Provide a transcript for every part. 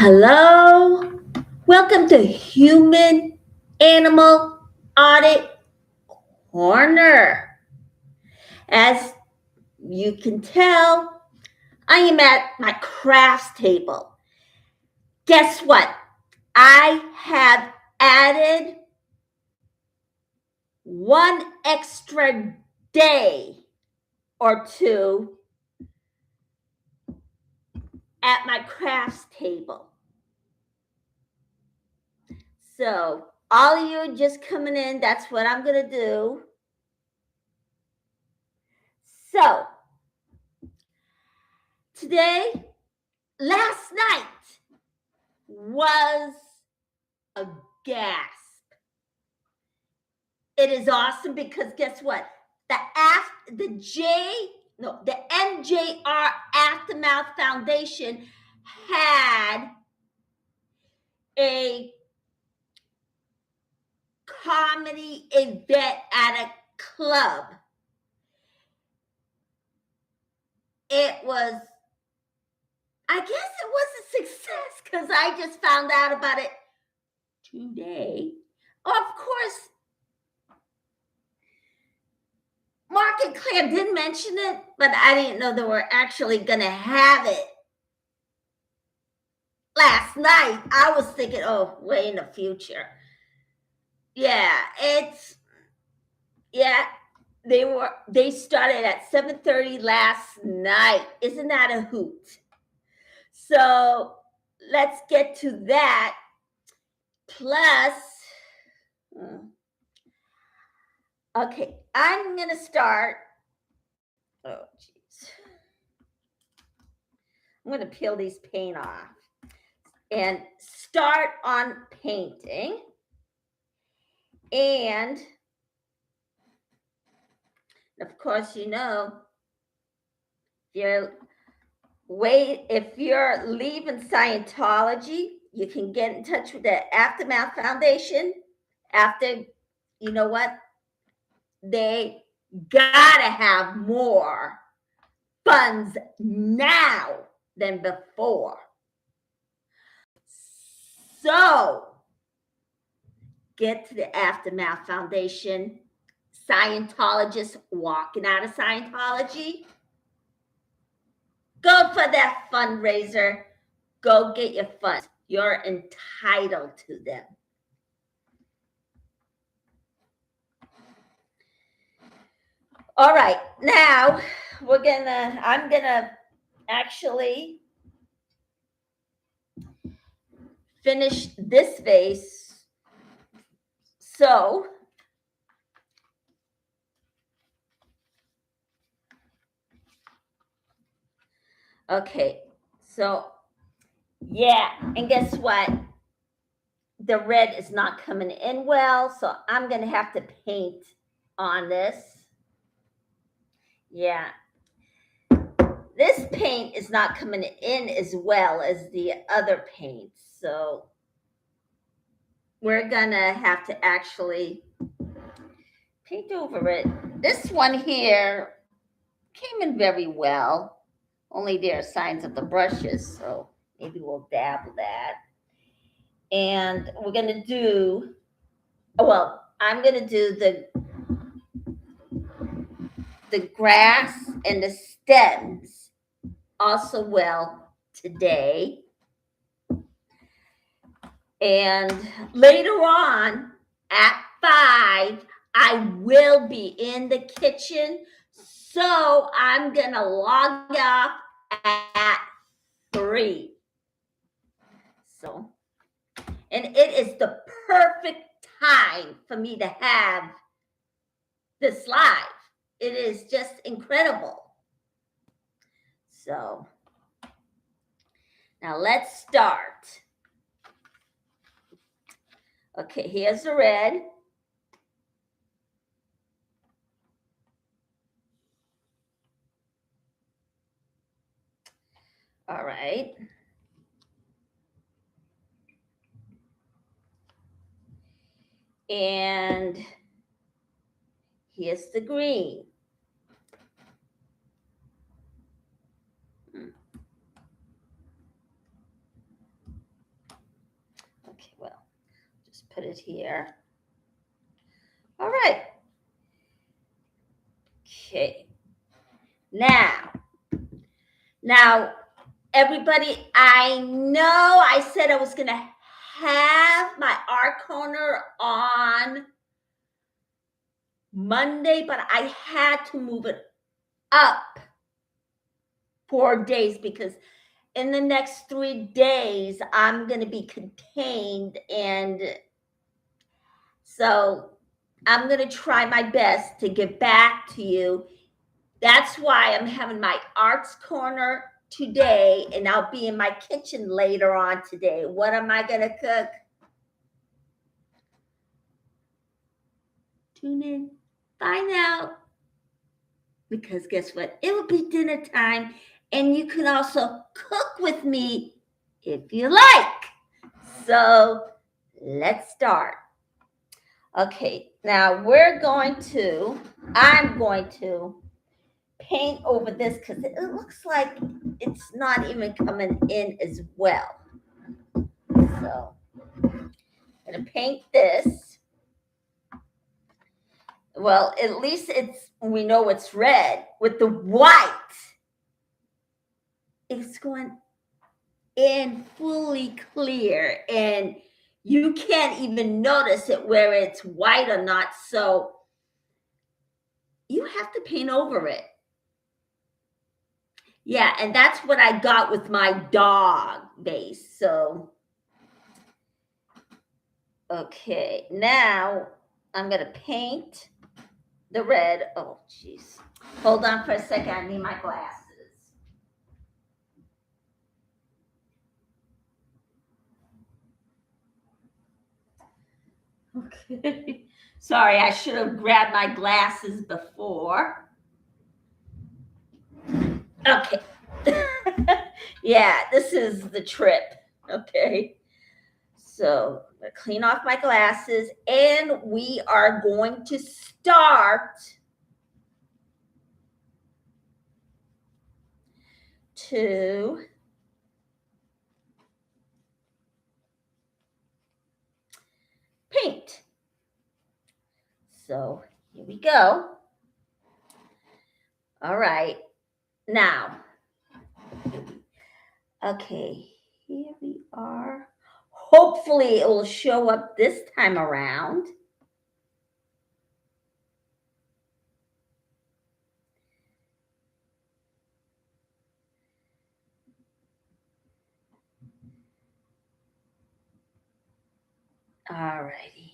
Hello, welcome to Human Animal Audit Corner. As you can tell, I am at my crafts table. Guess what? I have added one extra day or two at my crafts table. So all of you just coming in, that's what I'm going to do. So today, last night was a gasp. It is awesome because guess what? The NJR Aftermath Foundation had a comedy event at a club. I guess it was a success because I just found out about it today. Of course, Mark and Claire did mention it, but I didn't know they were actually going to have it. Last night, I was thinking, oh, way in the future. They started at 7:30 last night. Isn't that a hoot? So let's get to that. Plus, okay, I'm going to start. Oh, geez. I'm going to peel these paint off and start on painting. And of course, you know, if you're leaving Scientology, you can get in touch with the Aftermath Foundation. You know what? They gotta have more funds now than before. So get to the Aftermath Foundation. Scientologists walking out of Scientology. Go for that fundraiser. Go get your funds. You're entitled to them. All right, now I'm gonna actually finish this vase. So okay, so yeah, and guess what? The red is not coming in well, so I'm gonna have to paint on this. Yeah, this paint is not coming in as well as the other paints, so we're gonna have to actually paint over it. This one here came in very well, only there are signs of the brushes, so maybe we'll dabble that. And we're gonna do, I'm gonna do the grass and the stems also well today. And later on at 5, I will be in the kitchen. So I'm going to log off at 3. So, and it is the perfect time for me to have this live. It is just incredible. So now let's start. Okay, here's the red. All right. And here's the green. put it here. All right. Okay. Now, everybody, I know I said I was going to have my art corner on Monday, but I had to move it up 4 days because in the next 3 days, I'm going to be contained. And so I'm going to try my best to get back to you. That's why I'm having my arts corner today, and I'll be in my kitchen later on today. What am I going to cook? Tune in, find out. Because guess what? It will be dinner time, and you can also cook with me if you like. So let's start. Okay, now I'm going to paint over this because it looks like it's not even coming in as well. So I'm going to paint this. Well, at least we know it's red. With the white, it's going in fully clear, and you can't even notice it where it's white or not. So you have to paint over it. Yeah, and that's what I got with my dog base. So, okay, now I'm going to paint the red. Oh, jeez. Hold on for a second. I need my glasses. Okay. Sorry, I should have grabbed my glasses before. Okay. Yeah, this is the trip. Okay. So I'm going to clean off my glasses, and we are going to start to paint. So here we go. All right. Now, okay, here we are. Hopefully it will show up this time around. All righty.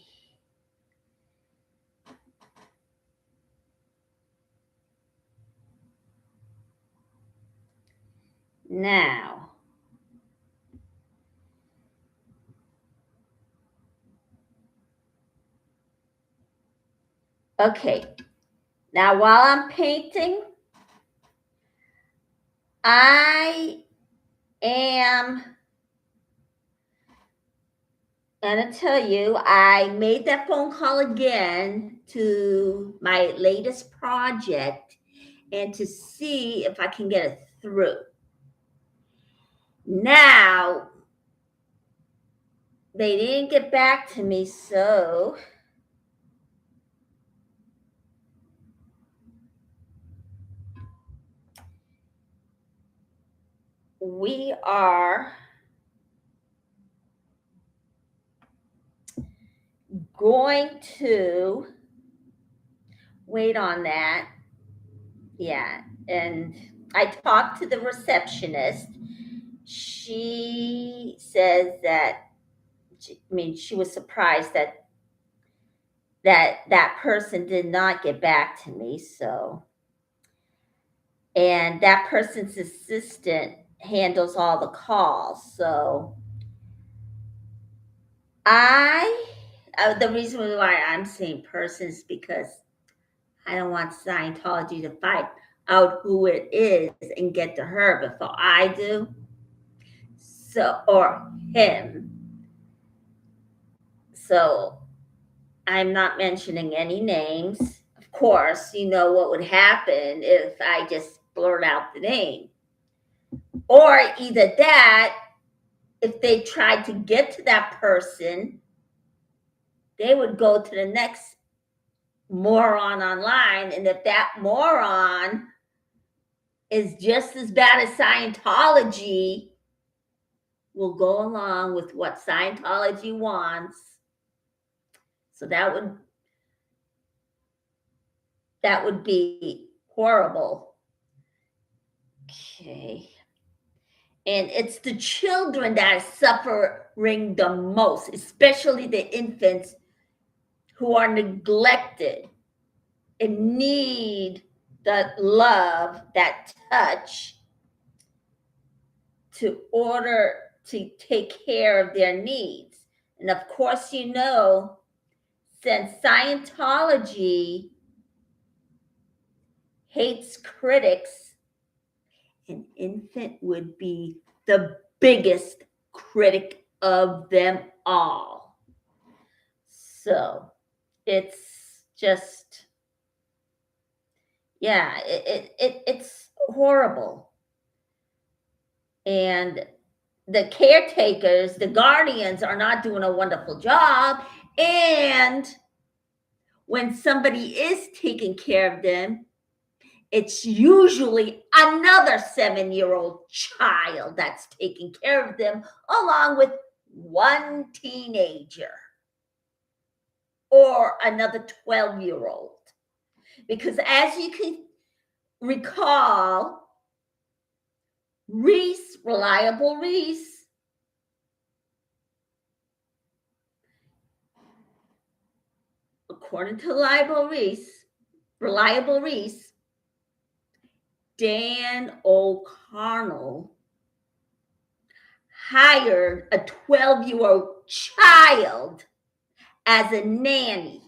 Now, okay. Now, while I'm painting, I am going to tell you, I made that phone call again to my latest project and to see if I can get it through. Now, they didn't get back to me, so we are going to wait on that. Yeah, and I talked to the receptionist. She says that, she was surprised that person did not get back to me. So, and that person's assistant handles all the calls. So the reason why I'm saying person is because I don't want Scientology to find out who it is and get to her before I do. So, or him. So I'm not mentioning any names. Of course, you know what would happen if I just blurt out the name. Or either that, if they tried to get to that person they would go to the next moron online. And if that moron is just as bad as Scientology, will go along with what Scientology wants. So that would be horrible. Okay. And it's the children that are suffering the most, especially the infants who are neglected and need that love, that touch, to order to take care of their needs. And of course, since Scientology hates critics, an infant would be the biggest critic of them all. So it's just, yeah, it's horrible. And the caretakers, the guardians, are not doing a wonderful job. And when somebody is taking care of them, it's usually another 7-year-old child that's taking care of them, along with one teenager or another 12-year-old. Because as you can recall, Reliable Reese, according to Reliable Reese, Dan O'Connell hired a 12-year-old child as a nanny.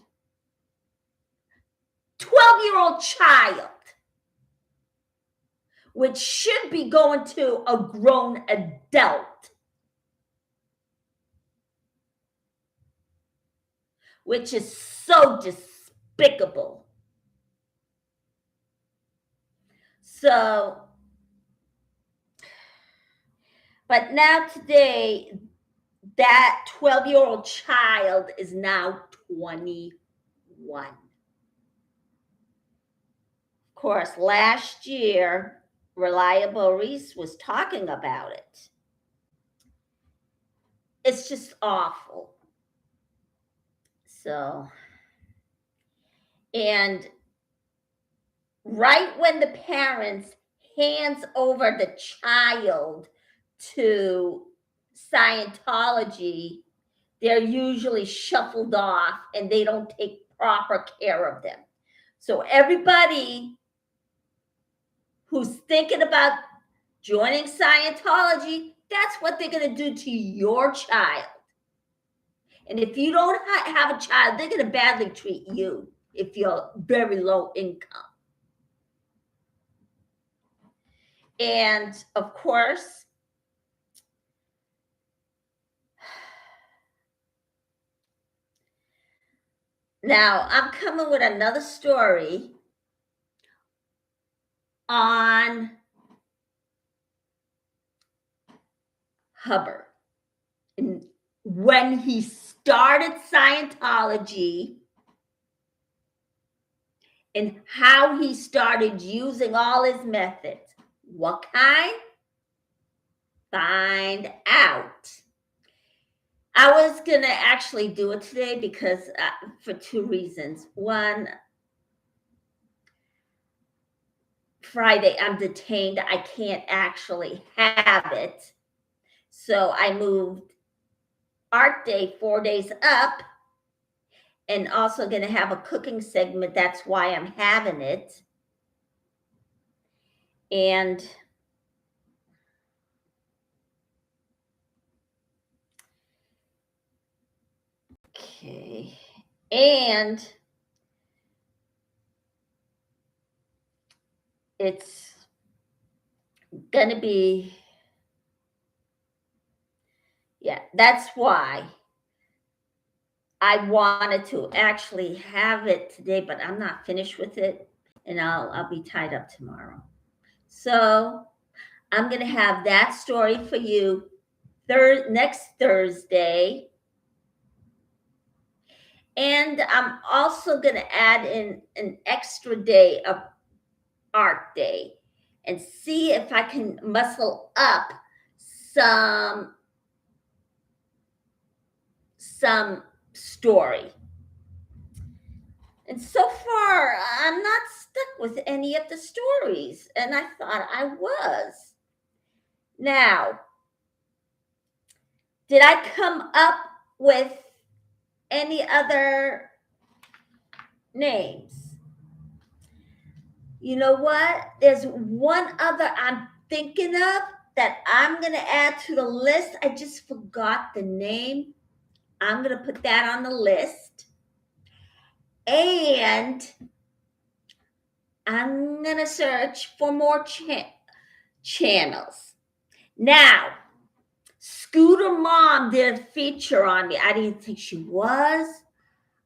12-year-old child, which should be going to a grown adult, which is so despicable. So, but now today, that 12-year-old child is now 21. Of course, last year, Reliable Reese was talking about it. It's just awful. So, and right when the parents hands over the child to Scientology, they're usually shuffled off and they don't take proper care of them. So everybody who's thinking about joining Scientology, that's what they're going to do to your child. And if you don't have a child, they're going to badly treat you if you're very low income. And of course, now I'm coming with another story on Hubbard. And when he started Scientology and how he started using all his methods. What kind? Find out. I was going to actually do it today because for two reasons. One, Friday I'm detained. I can't actually have it. So I moved Art Day 4 days up, and also going to have a cooking segment. That's why I'm having it. And okay. And it's going to be, yeah, that's why I wanted to actually have it today, but I'm not finished with it, and I'll be tied up tomorrow. So I'm going to have that story for you next Thursday. And I'm also going to add in an extra day of art day and see if I can muscle up some story. And so far, I'm not stuck with any of the stories, and I thought I was. Now, did I come up with any other names? You know what? There's one other I'm thinking of that I'm going to add to the list. I just forgot the name. I'm going to put that on the list. And I'm going to search for more channels. Now, Scooter Mom did a feature on me. I didn't think she was.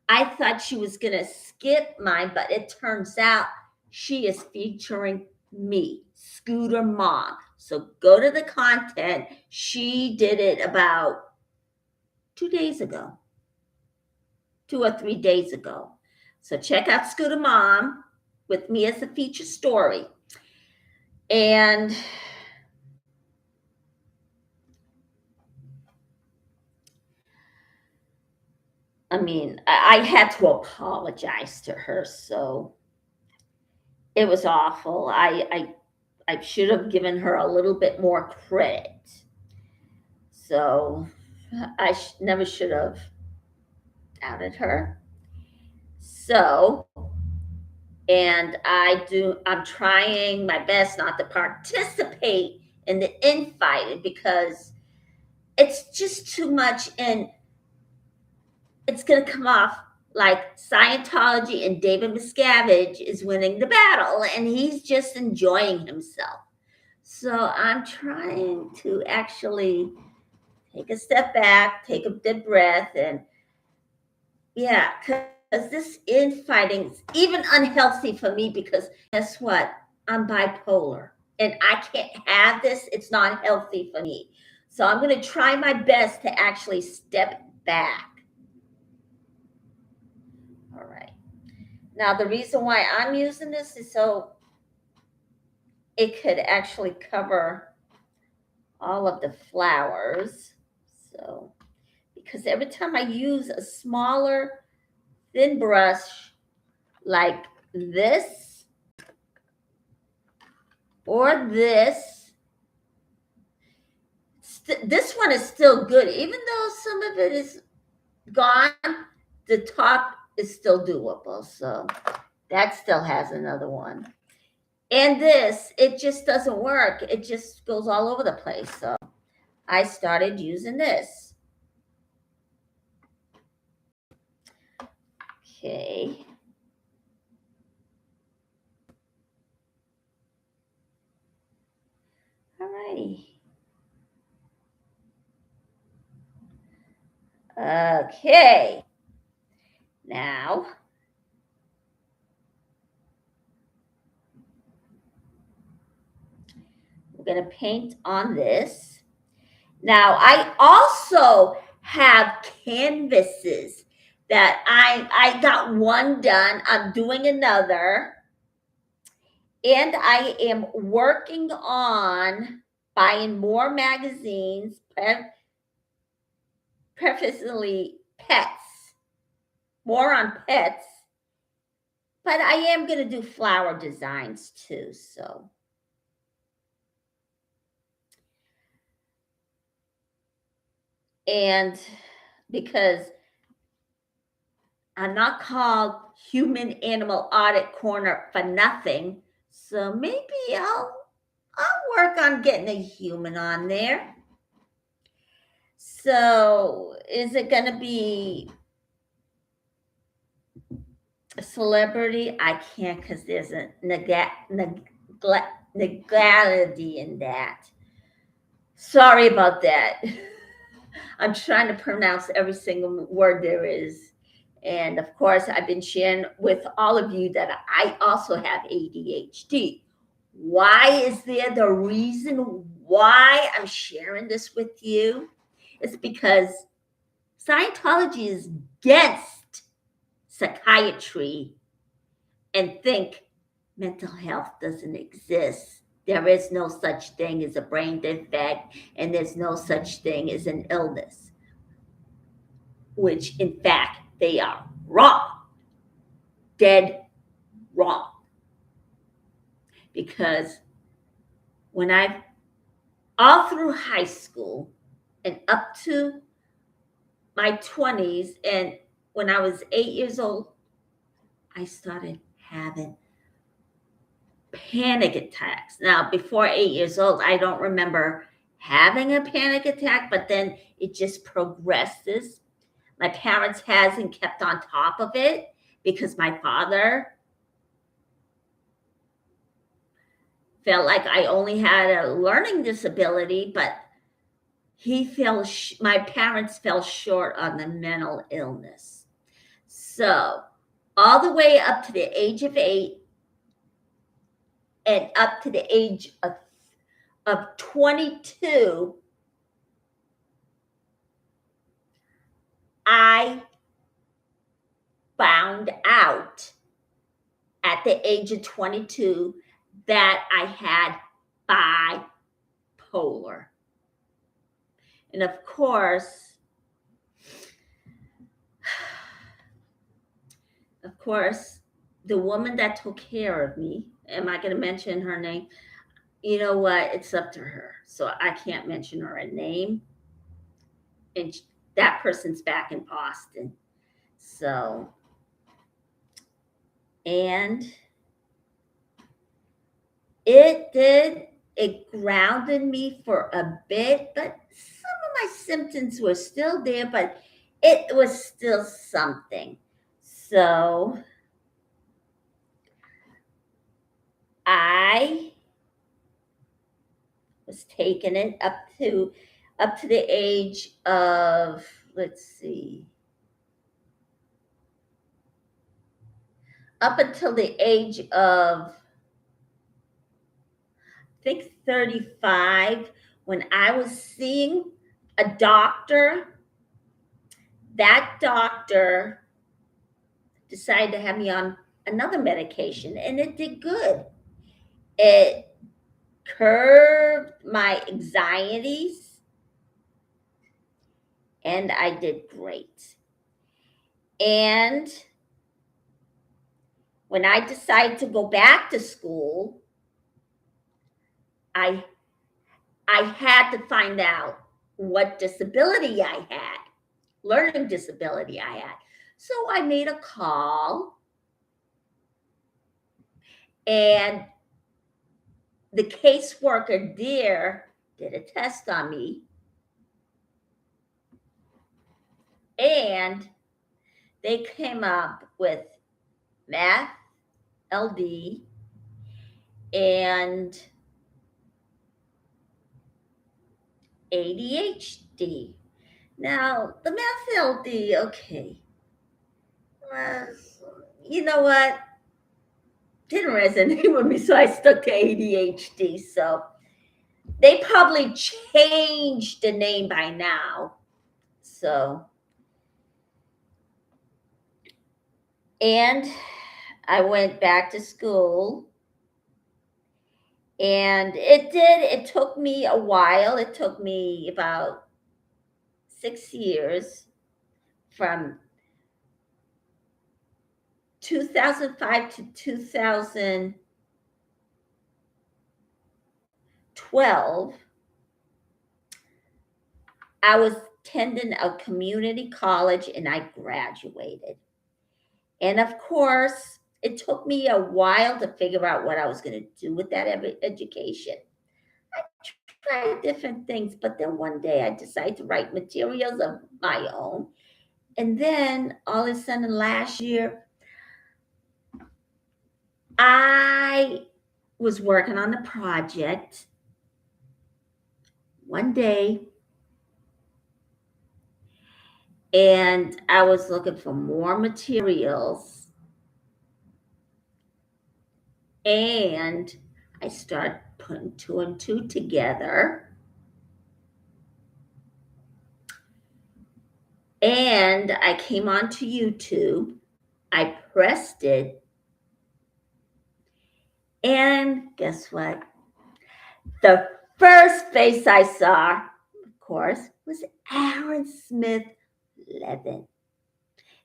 I thought she was going to skip mine, but it turns out she is featuring me, Scooter Mom. So go to the content. She did it about 2 days ago, 2 or 3 days ago. So check out Scooter Mom with me as a feature story. And I mean, I had to apologize to her, so it was awful. I should have given her a little bit more credit. So I never should have doubted her. So, and I'm trying my best not to participate in the infighting because it's just too much, and it's going to come off like Scientology and David Miscavige is winning the battle and he's just enjoying himself. So I'm trying to actually take a step back, take a deep breath, and yeah, because this infighting is even unhealthy for me because guess what? I'm bipolar and I can't have this. It's not healthy for me. So I'm going to try my best to actually step back. All right. Now, the reason why I'm using this is so it could actually cover all of the flowers. So, because every time I use a smaller, thin brush like this or this, this one is still good. Even though some of it is gone, the top is still doable. So that still has another one. And this, it just doesn't work. It just goes all over the place. So I started using this. Okay. All righty. Okay. Now, we're going to paint on this. Now, I also have canvases that I got one done. I'm doing another. And I am working on buying more magazines, preferably pets, more on pets. But I am going to do flower designs too. So, and because I'm not called Human Animal Audit Corner for nothing, so maybe I'll work on getting a human on there. So, is it going to be a celebrity? I can't because there's a legality in that. Sorry about that. I'm trying to pronounce every single word there is. And of course, I've been sharing with all of you that I also have ADHD. Why is there the reason why I'm sharing this with you? It's because Scientology is against psychiatry and think mental health doesn't exist. There is no such thing as a brain defect, and there's no such thing as an illness, which in fact they are wrong, dead wrong. Because when all through high school and up to my 20s, and when I was 8 years old, I started having panic attacks. Now, before 8 years old, I don't remember having a panic attack, but then it just progresses. My parents hasn't kept on top of it because my father felt like I only had a learning disability, but my parents fell short on the mental illness. So all the way up to the age of 8 and up to the age of 22, I found out at the age of 22 that I had bipolar. And of course, the woman that took care of me, am I going to mention her name? You know what? It's up to her. So I can't mention her name. And that person's back in Boston. So, and it grounded me for a bit, but some of my symptoms were still there, but it was still something. So I was taking it up to the age of, let's see, up until the age of, I think 35, when I was seeing a doctor. That doctor decided to have me on another medication, and it did good. It curbed my anxieties, and I did great. And when I decided to go back to school, I had to find out what disability I had, learning disability I had. So I made a call, and the caseworker there did a test on me, and they came up with math, LD, and ADHD. Now, the math LD, okay, you know what? Didn't resonate with me, so I stuck to ADHD. So they probably changed the name by now. So, and I went back to school, and it took me a while. It took me about 6 years, from 2005 to 2012. I was attending a community college, and I graduated. And of course, it took me a while to figure out what I was going to do with that education. I tried different things, but then one day I decided to write materials of my own. And then all of a sudden last year, I was working on a project one day, and I was looking for more materials, and I started putting 2 and 2 together. And I came onto YouTube. I pressed it, and guess what? The first face I saw, of course, was Aaron Smith Levin.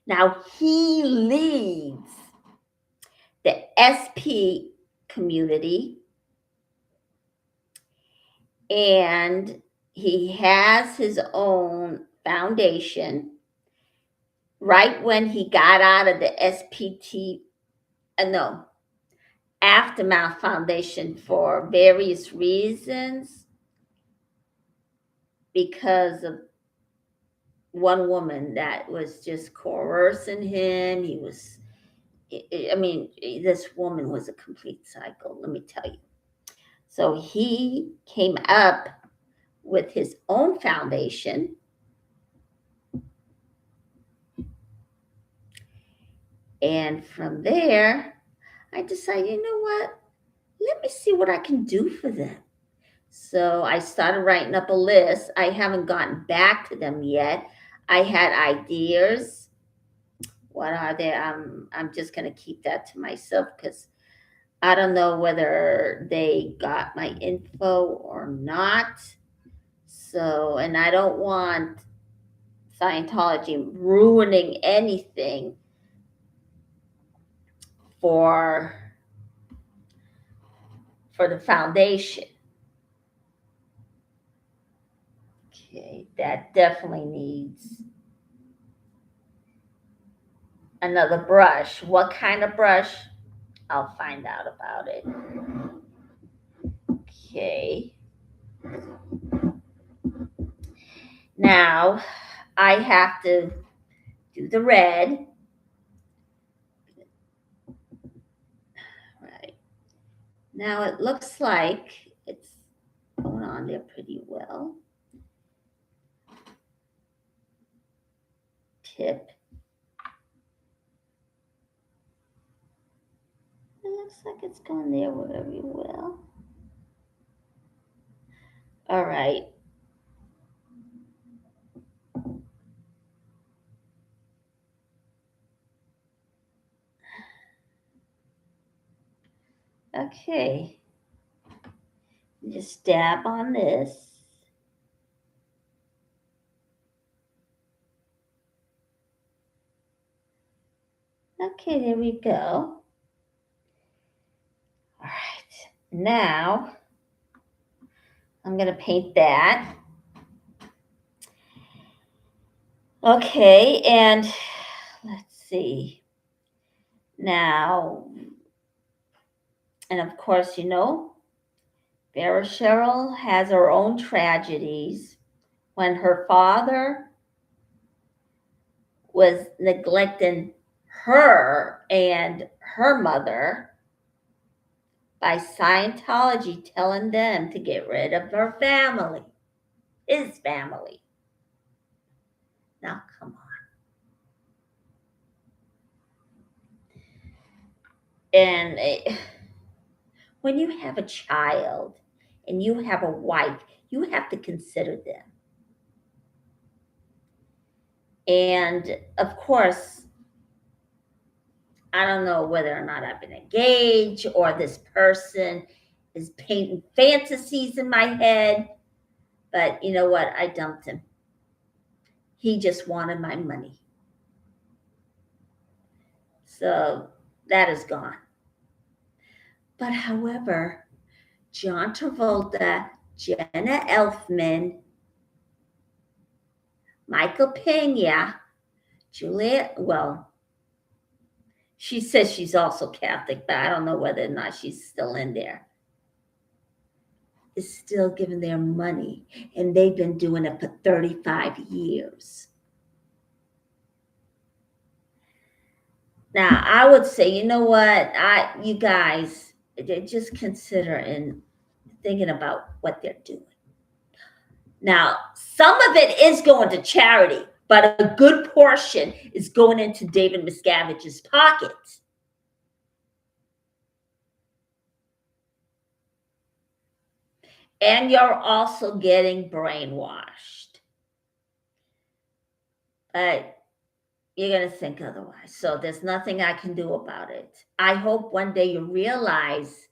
Now, he leads the SP community, and he has his own foundation. Right when he got out of the Aftermath Foundation for various reasons, because of one woman that was just coercing him. This woman was a complete psycho, let me tell you. So he came up with his own foundation. And from there, I decided, you know what? Let me see what I can do for them. So I started writing up a list. I haven't gotten back to them yet. I had ideas. What are they? I'm just going to keep that to myself because I don't know whether they got my info or not. So, and I don't want Scientology ruining anything for the foundation. Okay, that definitely needs another brush. What kind of brush? I'll find out about it. Okay. Now I have to do the red. Right. Now it looks like it's going on there pretty well. Tip. It looks like it's going there very well. All right. Okay. Just dab on this. Okay, there we go. All right. Now I'm going to paint that. Okay, and let's see. Now, and of course, Vera Cheryl has her own tragedies. When her father was neglecting her and her mother by Scientology telling them to get rid of her family, his family. Now, come on. And when you have a child and you have a wife, you have to consider them. And of course, I don't know whether or not I've been engaged or this person is painting fantasies in my head. But you know what? I dumped him. He just wanted my money. So that is gone. But however, John Travolta, Jenna Elfman, Michael Pena, Juliet, well, she says she's also Catholic, but I don't know whether or not she's still in there, is still giving their money. And they've been doing it for 35 years. Now, I would say, you know what? You guys, just consider and thinking about what they're doing. Now, some of it is going to charity, but a good portion is going into David Miscavige's pocket. And you're also getting brainwashed. But, you're going to think otherwise. So there's nothing I can do about it. I hope one day you realize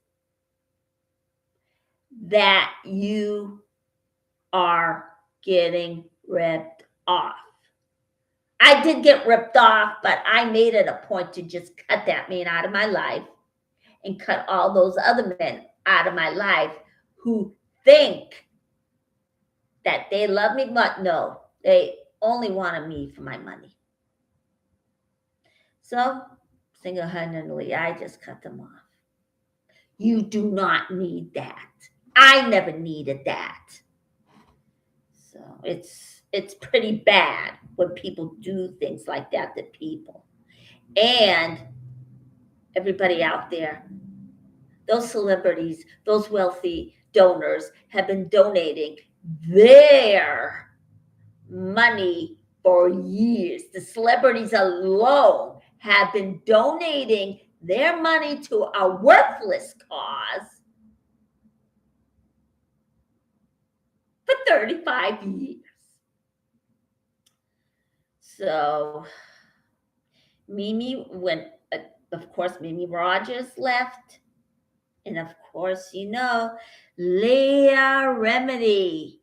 that you are getting ripped off. I did get ripped off, but I made it a point to just cut that man out of my life and cut all those other men out of my life who think that they love me, but no, they only wanted me for my money. So single-handedly, I just cut them off. You do not need that. I never needed that. So it's pretty bad when people do things like that to people. And everybody out there, those celebrities, those wealthy donors have been donating their money for years. The celebrities alone have been donating their money to a worthless cause for 35 years. So Mimi, of course, Mimi Rogers left. And of course, Leah Remedy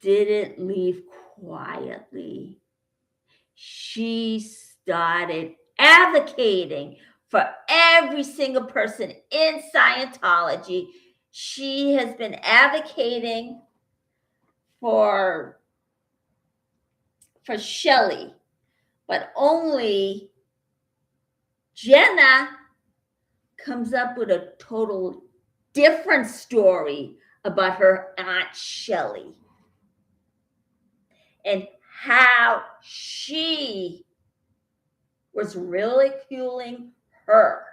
didn't leave quietly. She started advocating for every single person in Scientology. She has been advocating for Shelley, but only Jenna comes up with a total different story about her Aunt Shelley and how she was ridiculing her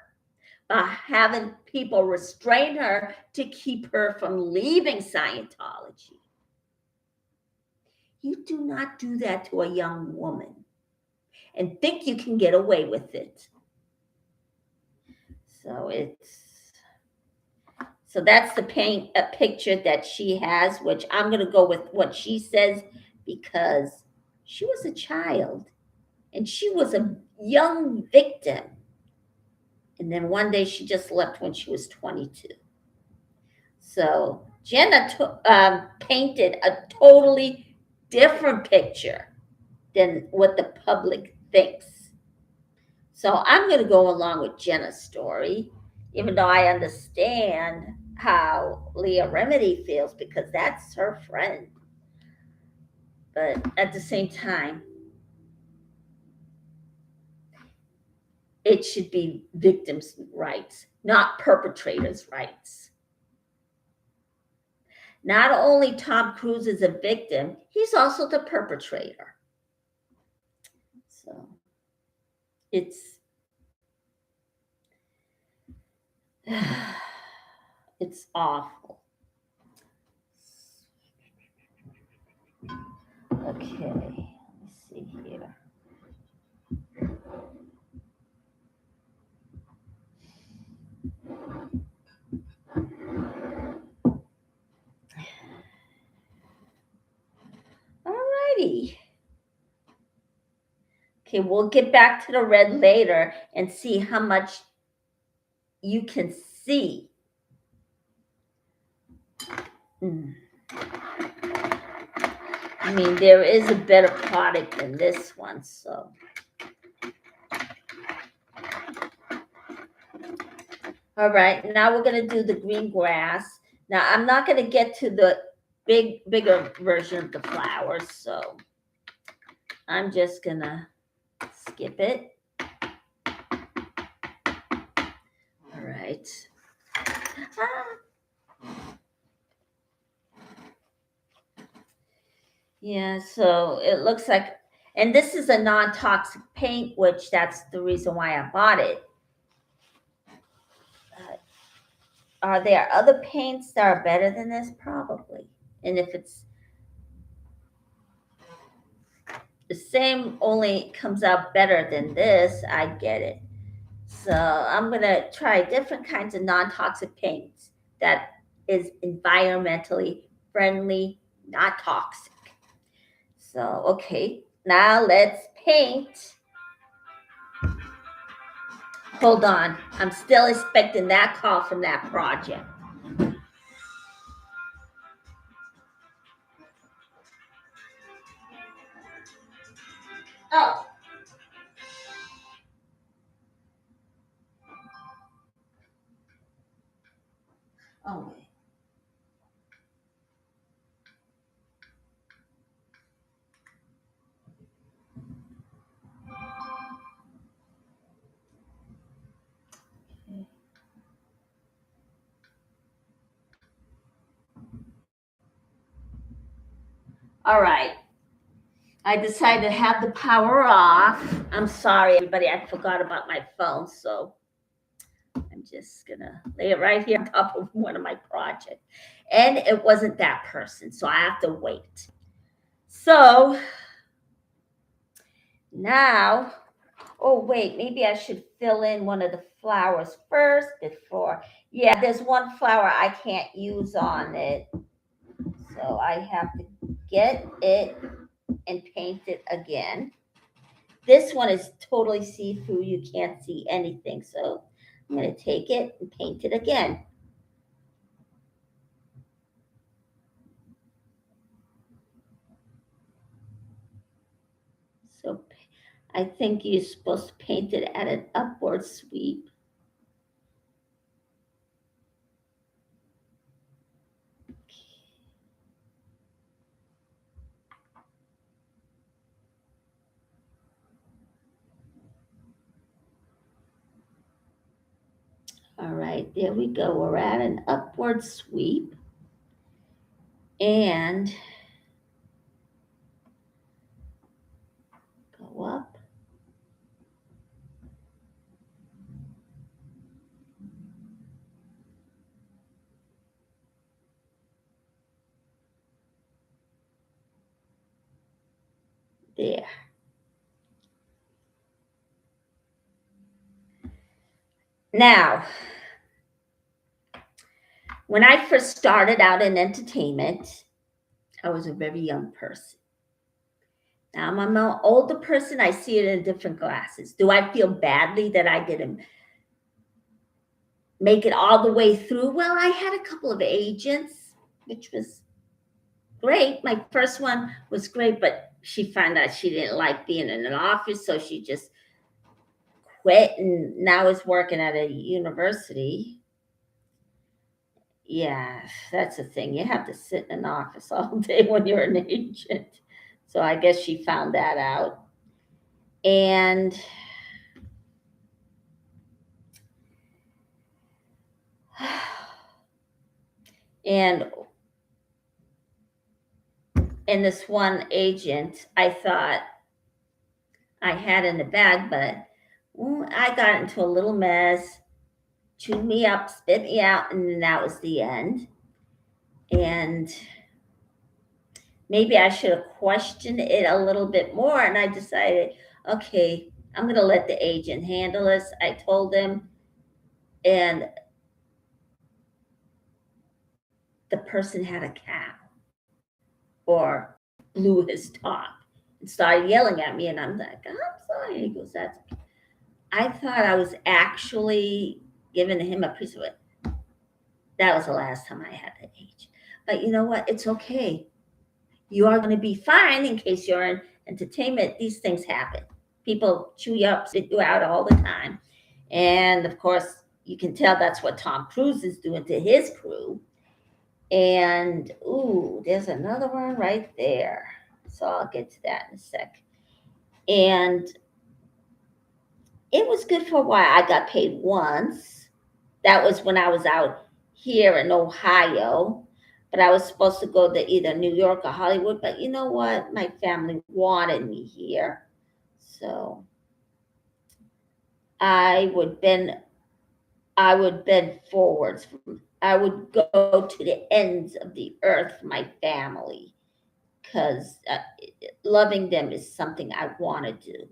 by having people restrain her to keep her from leaving Scientology. You do not do that to a young woman and think you can get away with it. So that's the picture that she has, which I'm going to go with what she says because she was a child and she was a young victim. And then one day she just left when she was 22. So Jenna painted a totally different picture than what the public thinks. So I'm going to go along with Jenna's story, even though I understand how Leah Remedy feels because that's her friend. But at the same time, it should be victims' rights, not perpetrators' rights. Not only Tom Cruise is a victim, he's also the perpetrator. So it's awful. Okay, let's see here. Alrighty. Okay, we'll get back to the red later and see how much you can see. I mean, there is a better product than this one, so. All right, now we're going to do the green grass. Now, I'm not going to get to the bigger version of the flowers, so I'm just going to skip it. All right. Yeah, so it looks like, and this is a non-toxic paint, which that's the reason why I bought it. Are there other paints that are better than this? Probably. And if it's the same, only comes out better than this, I get it. So I'm going to try different kinds of non-toxic paints that is environmentally friendly, not toxic. So, okay, now let's paint. Hold on, I'm still expecting that call from that project. Oh. Oh, wait. All right. I decided to have the power off. I'm sorry, everybody. I forgot about my phone, so I'm just gonna lay it right here on top of one of my projects. And it wasn't that person, so I have to wait. So now, oh wait, maybe I should fill in one of the flowers first before. Yeah, there's one flower I can't use on it. So I have to get it and paint it again. This one is totally see-through. You can't see anything. So I'm going to take it and paint it again. So I think you're supposed to paint it at an upward sweep. All right, there we go. We're at an upward sweep. And go up. There. Now, when I first started out in entertainment, I was a very young person. Now I'm an older person. I see it in different glasses. Do I feel badly that I didn't make it all the way through? Well, I had a couple of agents, which was great. My first one was great, but she found out she didn't like being in an office, so she just quit and now is working at a university. Yeah, that's the thing. You have to sit in an office all day when you're an agent. So I guess she found that out. And and this one agent, I thought I had in the bag, but I got into a little mess, chewed me up, spit me out, and then that was the end. And maybe I should have questioned it a little bit more. And I decided, okay, I'm going to let the agent handle this. I told him, and the person had a cow or blew his top and started yelling at me. And I'm like, I'm sorry. He goes, that's okay. I thought I was actually giving him a piece of it. That was the last time I had the age. But you know what? It's okay. You are going to be fine in case you're in entertainment. These things happen. People chew you up, spit you out all the time. And of course, you can tell that's what Tom Cruise is doing to his crew. And, ooh, there's another one right there. So I'll get to that in a sec. And it was good for a while. I got paid once. That was when I was out here in Ohio. But I was supposed to go to either New York or Hollywood. But you know what? My family wanted me here. So I would bend forwards. I would go to the ends of the earth for my family because loving them is something I want to do.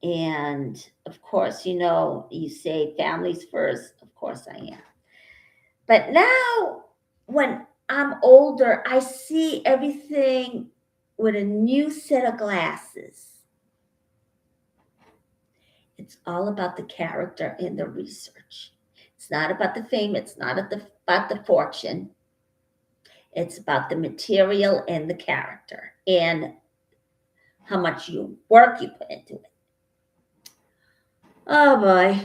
And of course, you say families first. Of course I am. But now when I'm older, I see everything with a new set of glasses. It's all about the character and the research. It's not about the fame. It's not about the fortune. It's about the material and the character and how much work you put into it. Oh boy.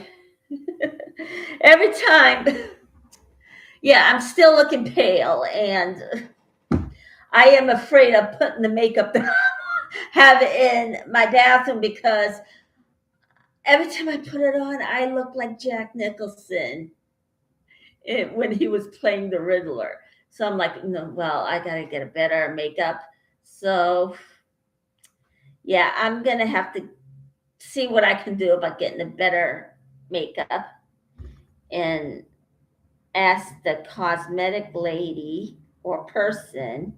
Every time. Yeah, I'm still looking pale, and I am afraid of putting the makeup that I have in my bathroom, because every time I put it on, I look like Jack Nicholson when he was playing the Riddler. So I'm like, no, well, I got to get a better makeup. So yeah, I'm going to have to see what I can do about getting a better makeup and ask the cosmetic lady or person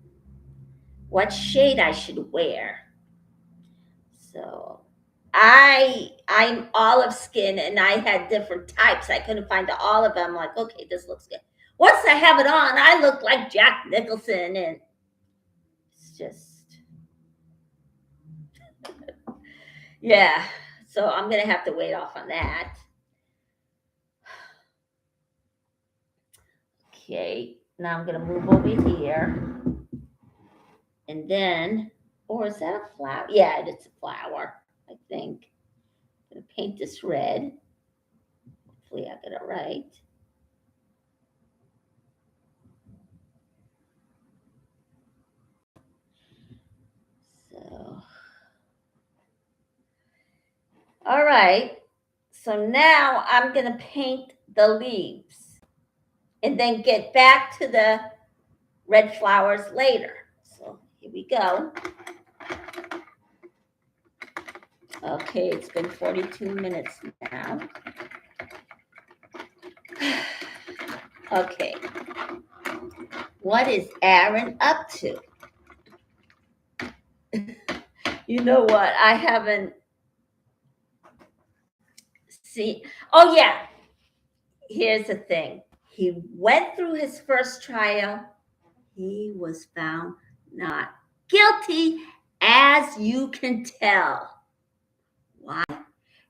what shade I should wear. So I'm olive skin, and I had different types. I couldn't find the olive. I'm like, okay, this looks good. Once I have it on, I look like Jack Nicholson, and it's just, yeah. So I'm gonna have to wait off on that. Okay, now I'm gonna move over here, and then, or is that a flower? Yeah, it's a flower, I think. I'm gonna paint this red. Hopefully I got it right. So, all right. So now I'm going to paint the leaves and then get back to the red flowers later. So here we go. Okay, it's been 42 minutes now. Okay. What is Aaron up to? You know what? I haven't seen. Oh, yeah. Here's the thing. He went through his first trial. He was found not guilty, as you can tell. Why?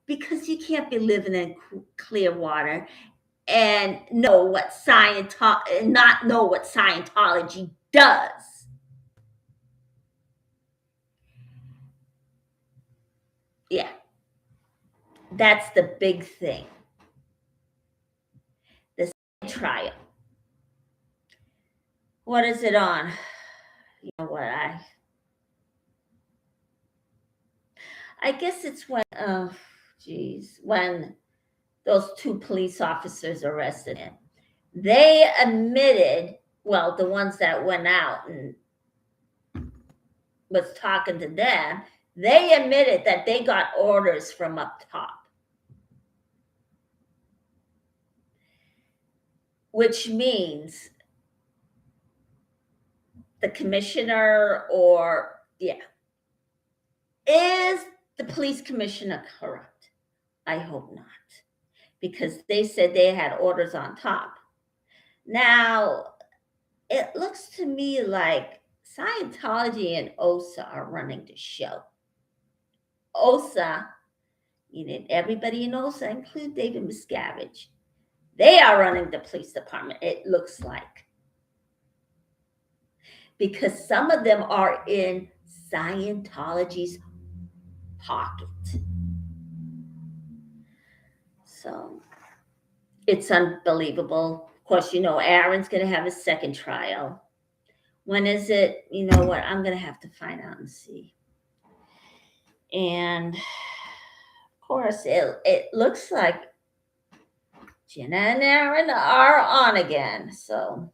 Because you can't be living in clear water and not know what Scientology does. Yeah, that's the big thing. The trial. What is it on? You know what? I guess it's when, oh, geez, when those two police officers arrested him. They admitted, well, the ones that went out and was talking to them, they admitted that they got orders from up top, which means the commissioner is the police commissioner corrupt? I hope not, because they said they had orders on top. Now, it looks to me like Scientology and OSA are running the show. OSA, everybody in OSA, include David Miscavige, they are running the police department, it looks like. Because some of them are in Scientology's pocket. So it's unbelievable. Of course, Aaron's going to have his second trial. When is it? You know what? I'm going to have to find out and see. And of course, it looks like Jenna and Aaron are on again. So,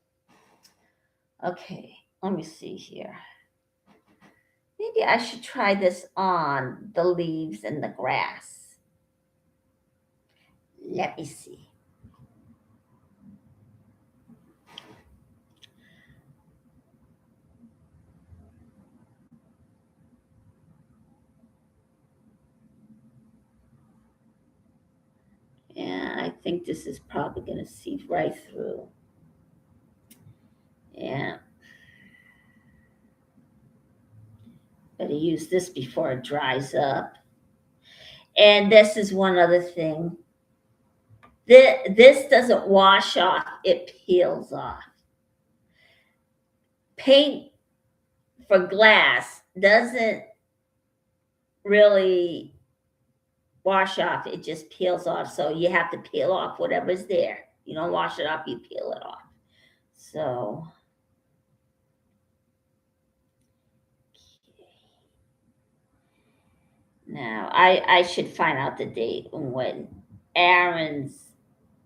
okay, let me see here. Maybe I should try this on the leaves and the grass. Let me see. Yeah, I think this is probably going to seep right through. Yeah. Got to use this before it dries up. And this is one other thing. This doesn't wash off, it peels off. Paint for glass doesn't really wash off, it just peels off. So you have to peel off whatever's there. You don't wash it off, you peel it off. So now I should find out the date when Aaron's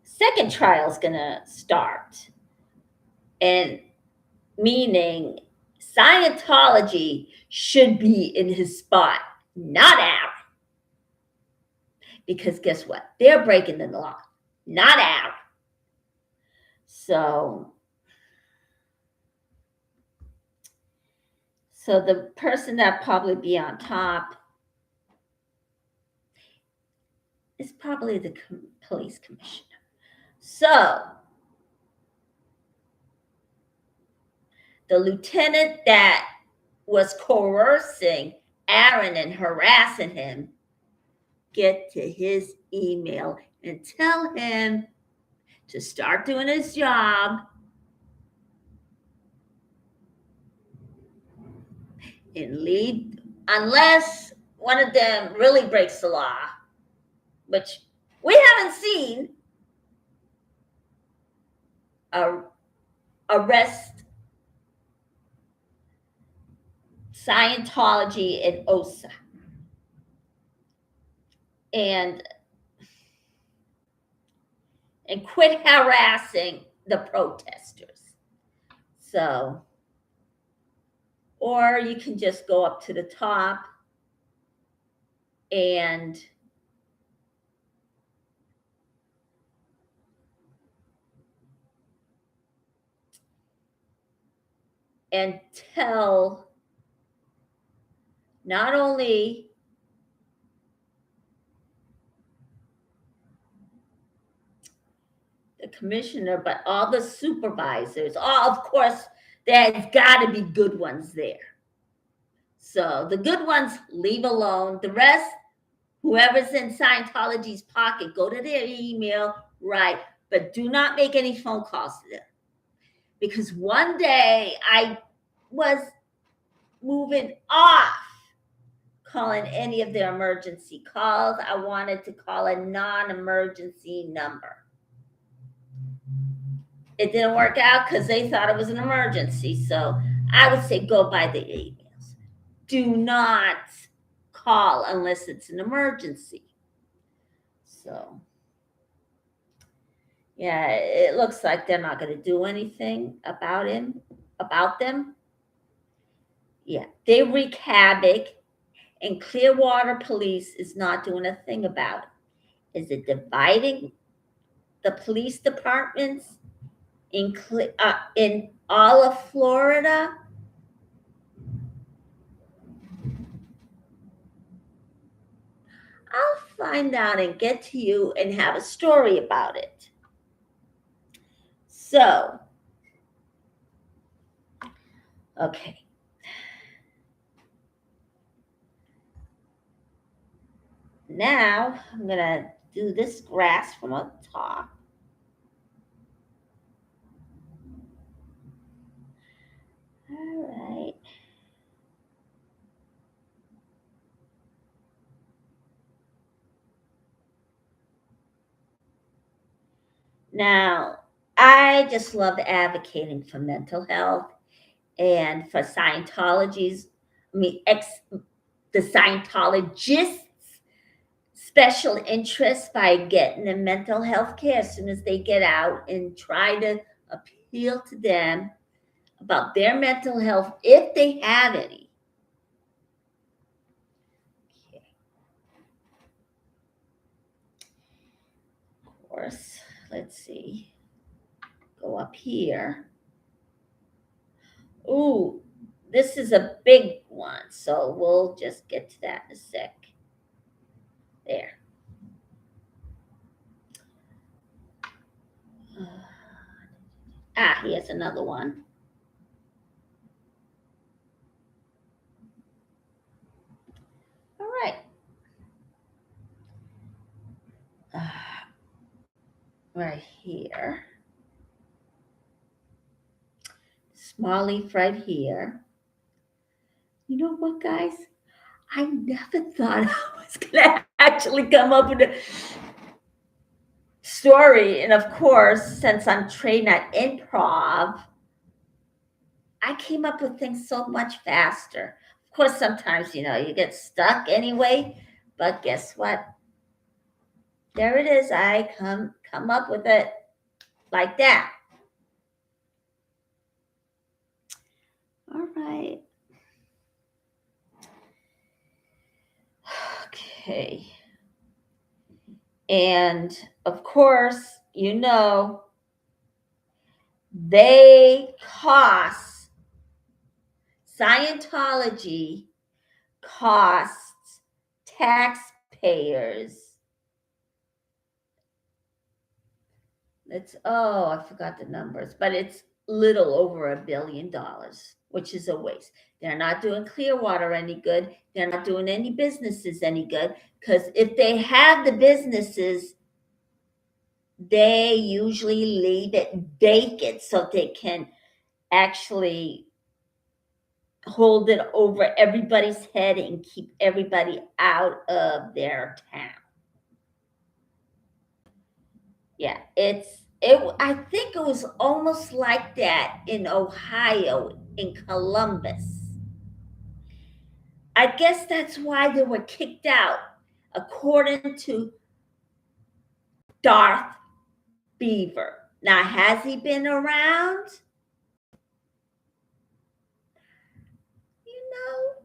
second trial is going to start. And meaning Scientology should be in his spot, not Aaron. Because guess what? They're breaking the law, not Aaron. So the person that probably be on top is probably the police commissioner. So the lieutenant that was coercing Aaron and harassing him, get to his email and tell him to start doing his job and leave, unless one of them really breaks the law, which we haven't seen. Arrest Scientology and OSA and quit harassing the protesters. So, or you can just go up to the top and tell not only the commissioner, but all the supervisors. All, of course, there's got to be good ones there. So the good ones, leave alone. The rest, whoever's in Scientology's pocket, go to their email, right? But do not make any phone calls to them. Because one day I was moving off calling any of their emergency calls. I wanted to call a non-emergency number. It didn't work out because they thought it was an emergency. So I would say go by the emails. Do not call unless it's an emergency. So, yeah, it looks like they're not going to do anything about them. Yeah, they wreak havoc, and Clearwater Police is not doing a thing about it. Is it dividing the police departments in all of Florida? I'll find out and get to you and have a story about it. So, okay. Now I'm going to do this grass from up top. All right. Now, I just love advocating for mental health and for Scientology's, the Scientologists' special interest by getting them mental health care as soon as they get out, and try to appeal to them about their mental health if they have any. Okay. Of course, let's see. Go up here. Ooh, this is a big one, so we'll just get to that in a sec. There. Here's another one. right here. Small leaf right here. You know what, guys? I never thought I was going to actually come up with a story. And of course, since I'm trained at improv, I came up with things so much faster. Of course, sometimes, you get stuck anyway. But guess what? There it is. I come up with it like that. All right. Okay. And of course, they cost, Scientology costs taxpayers. I forgot the numbers, but it's little over $1 billion, which is a waste. They're not doing Clearwater any good. They're not doing any businesses any good, because if they have the businesses, they usually leave it vacant so they can actually hold it over everybody's head and keep everybody out of their town. Yeah, I think it was almost like that in Ohio, in Columbus. I guess that's why they were kicked out, according to Darth Beaver. Now, has he been around? You know,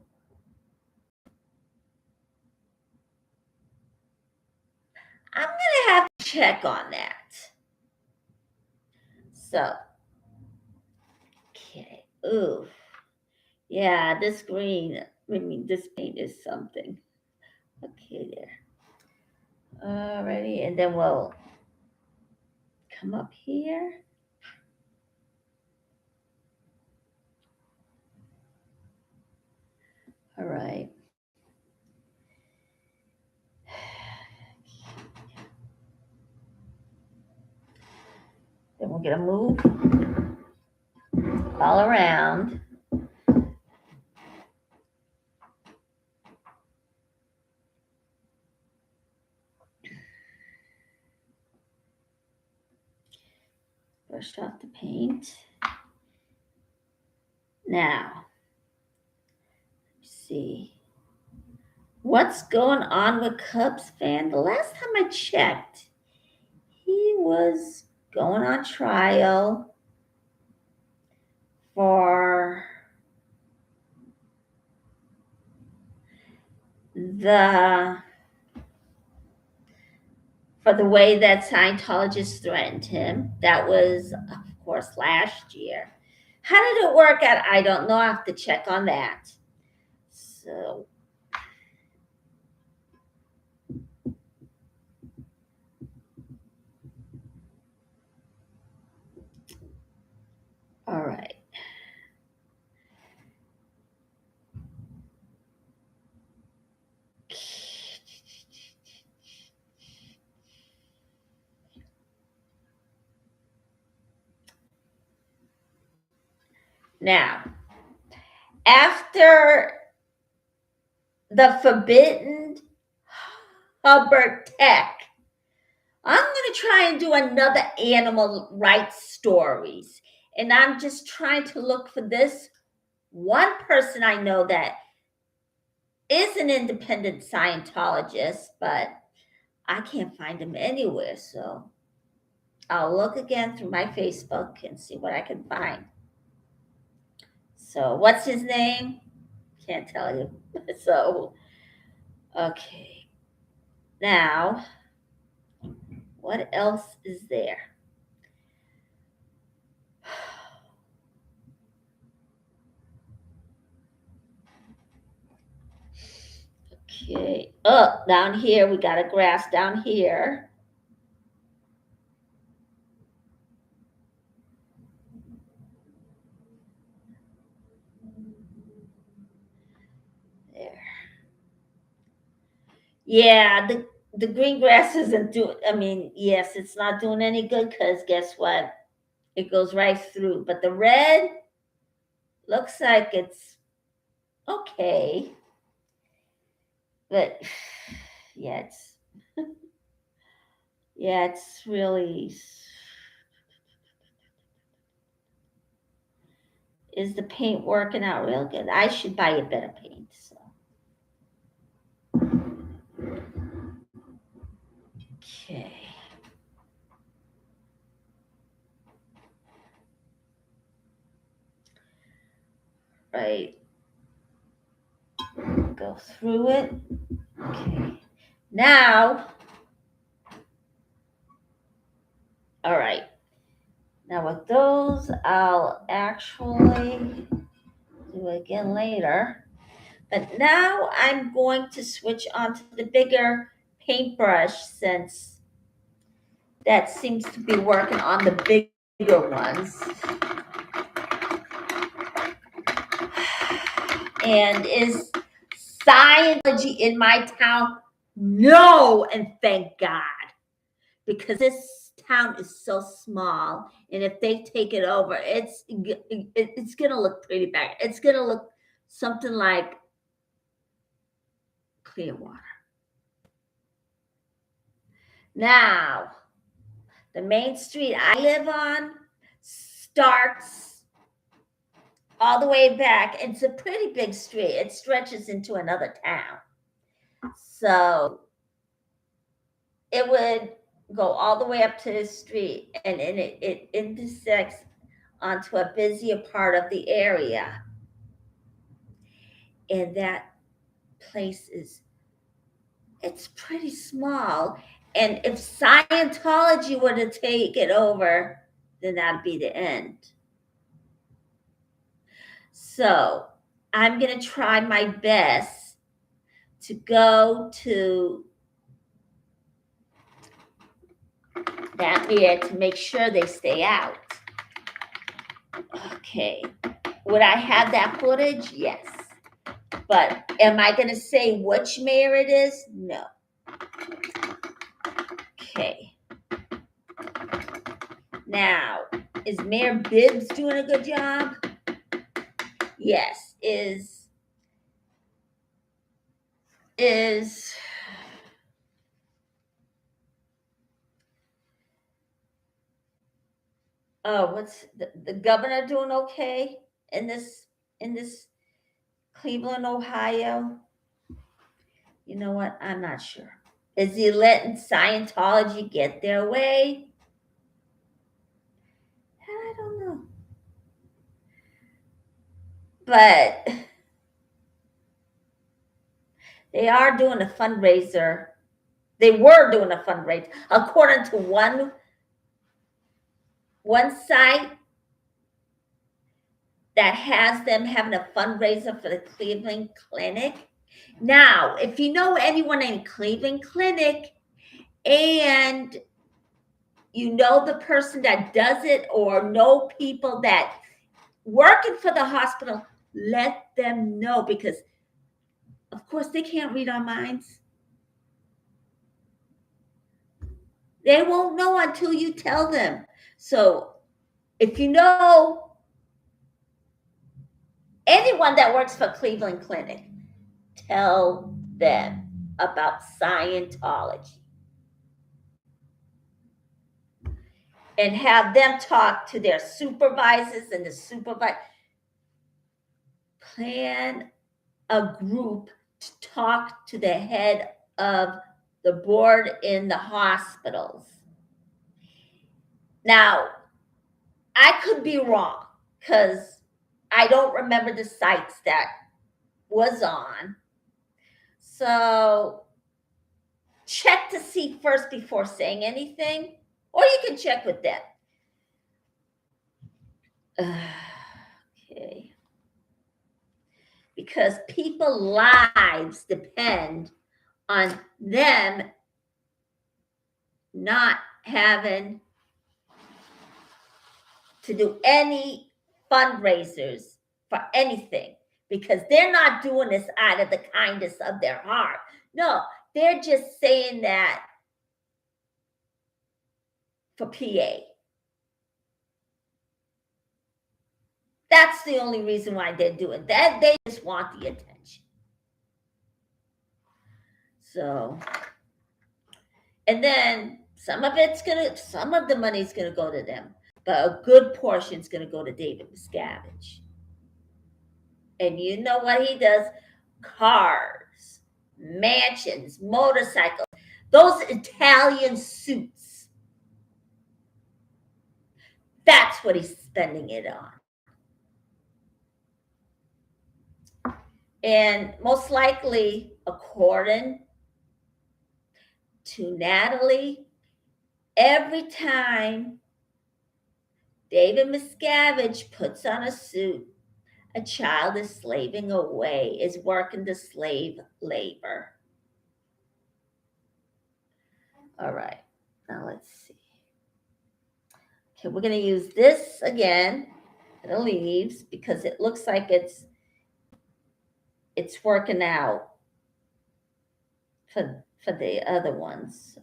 I'm going to have to check on that. So, okay. Ooh. Yeah, this paint is something. Okay, there. Alrighty, and then we'll come up here. All right. Then we're gonna move all around. Brush off the paint. Now, let's see. What's going on with Cubs fan? The last time I checked, he was going on trial for the way that Scientologists threatened him. That was, of course, last year. How did it work out? I don't know. I have to check on that. So, all right. Now, after the Forbidden Hubbard Tech, I'm going to try and do another animal rights stories. And I'm just trying to look for this one person I know that is an independent Scientologist, but I can't find him anywhere. So I'll look again through my Facebook and see what I can find. So what's his name? Can't tell you. So, okay. Now, what else is there? Okay. Oh, down here, we got a grass down here. There. Yeah, the green grass isn't doing, I mean, yes, it's not doing any good because guess what? It goes right through. But the red looks like it's okay. But yeah, it's really, is the paint working out real good? I should buy a better paint. So. Okay. Right. Go through it. Okay. Now, all right. Now with those, I'll actually do it again later. But now I'm going to switch on to the bigger paintbrush since that seems to be working on the bigger ones. And is Scientology in my town? No, and thank God. Because this town is so small, and if they take it over, it's gonna look pretty bad. It's gonna look something like Clearwater. Now, the main street I live on starts all the way back. It's a pretty big street. It stretches into another town. So it would go all the way up to the street, and it intersects onto a busier part of the area. And that place it's pretty small. And if Scientology were to take it over, then that'd be the end. So I'm going to try my best to go to that area to make sure they stay out. Okay. Would I have that footage? Yes. But am I going to say which mayor it is? No. Okay. Now, is Mayor Bibbs doing a good job? Yes. What's the governor doing okay in this Cleveland, Ohio? You know what? I'm not sure. Is he letting Scientology get their way? I don't know. But they are doing a fundraiser. They were doing a fundraiser. According to one site that has them having a fundraiser for the Cleveland Clinic. Now, if you know anyone in Cleveland Clinic and you know the person that does it or know people that working for the hospital, let them know, because of course they can't read our minds. They won't know until you tell them. So if you know anyone that works for Cleveland Clinic, tell them about Scientology. And have them talk to their supervisors, and the supervisor plan a group to talk to the head of the board in the hospitals. Now, I could be wrong because I don't remember the sites that was on. So check to see first before saying anything, or you can check with them. Okay. Because people's lives depend on them not having to do any fundraisers for anything, because they're not doing this out of the kindness of their heart. No, they're just saying that for PA. That's the only reason why they're doing that. They just want the attention. So, and then some of the money's gonna go to them, but a good portion's gonna go to David Miscavige. And you know what he does? Cars, mansions, motorcycles, those Italian suits. That's what he's spending it on. And most likely, according to Natalie, every time David Miscavige puts on a suit, a child is slaving away, is working the slave labor. All right, now let's see. Okay, we're going to use this again for the leaves because it looks like it's working out for the other ones.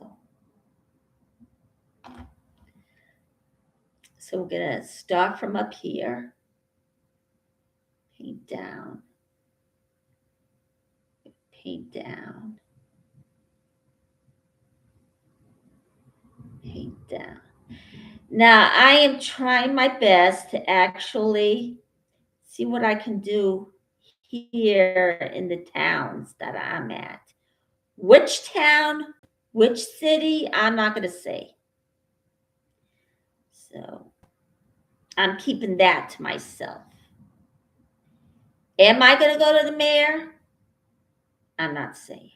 So we're going to start from up here, paint down, paint down, paint down. Now I am trying my best to actually see what I can do here in the towns that I'm at. Which town, which city, I'm not going to say. So I'm keeping that to myself. Am I going to go to the mayor? I'm not saying.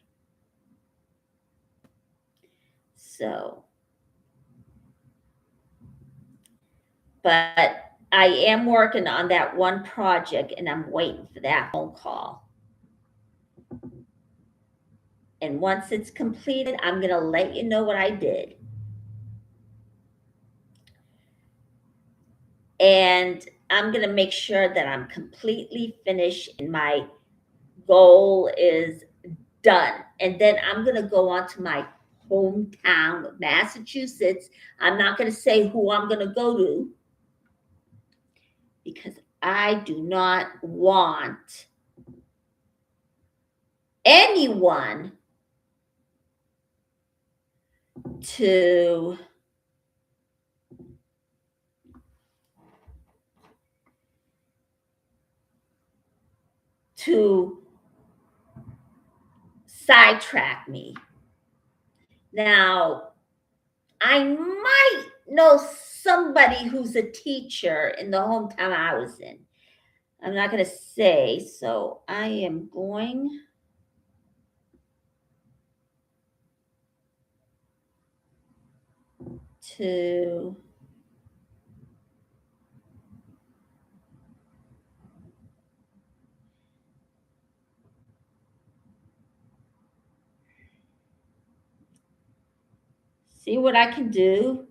So, but I am working on that one project and I'm waiting for that phone call. And once it's completed, I'm going to let you know what I did. And I'm going to make sure that I'm completely finished and my goal is done. And then I'm going to go on to my hometown of Massachusetts. I'm not going to say who I'm going to go to because I do not want anyone to sidetrack me. Now, I might know somebody who's a teacher in the hometown I was in. I'm not going to say, so I am going to see what I can do.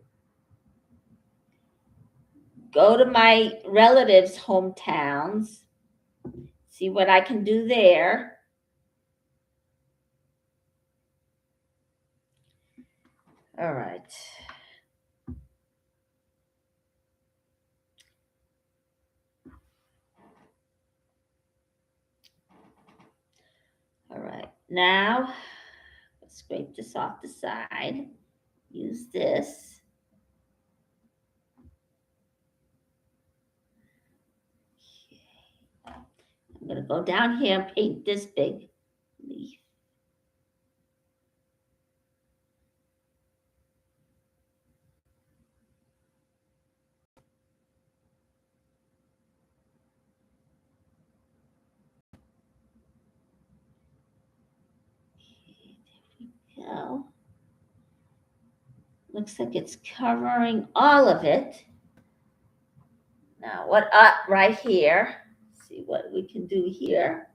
Go to my relatives' hometowns, see what I can do there. All right. All right. Now, let's scrape this off the side. Use this. I'm going to go down here and paint this big leaf. Okay, there we go. Looks like it's covering all of it. Now, what up right here? See what we can do here.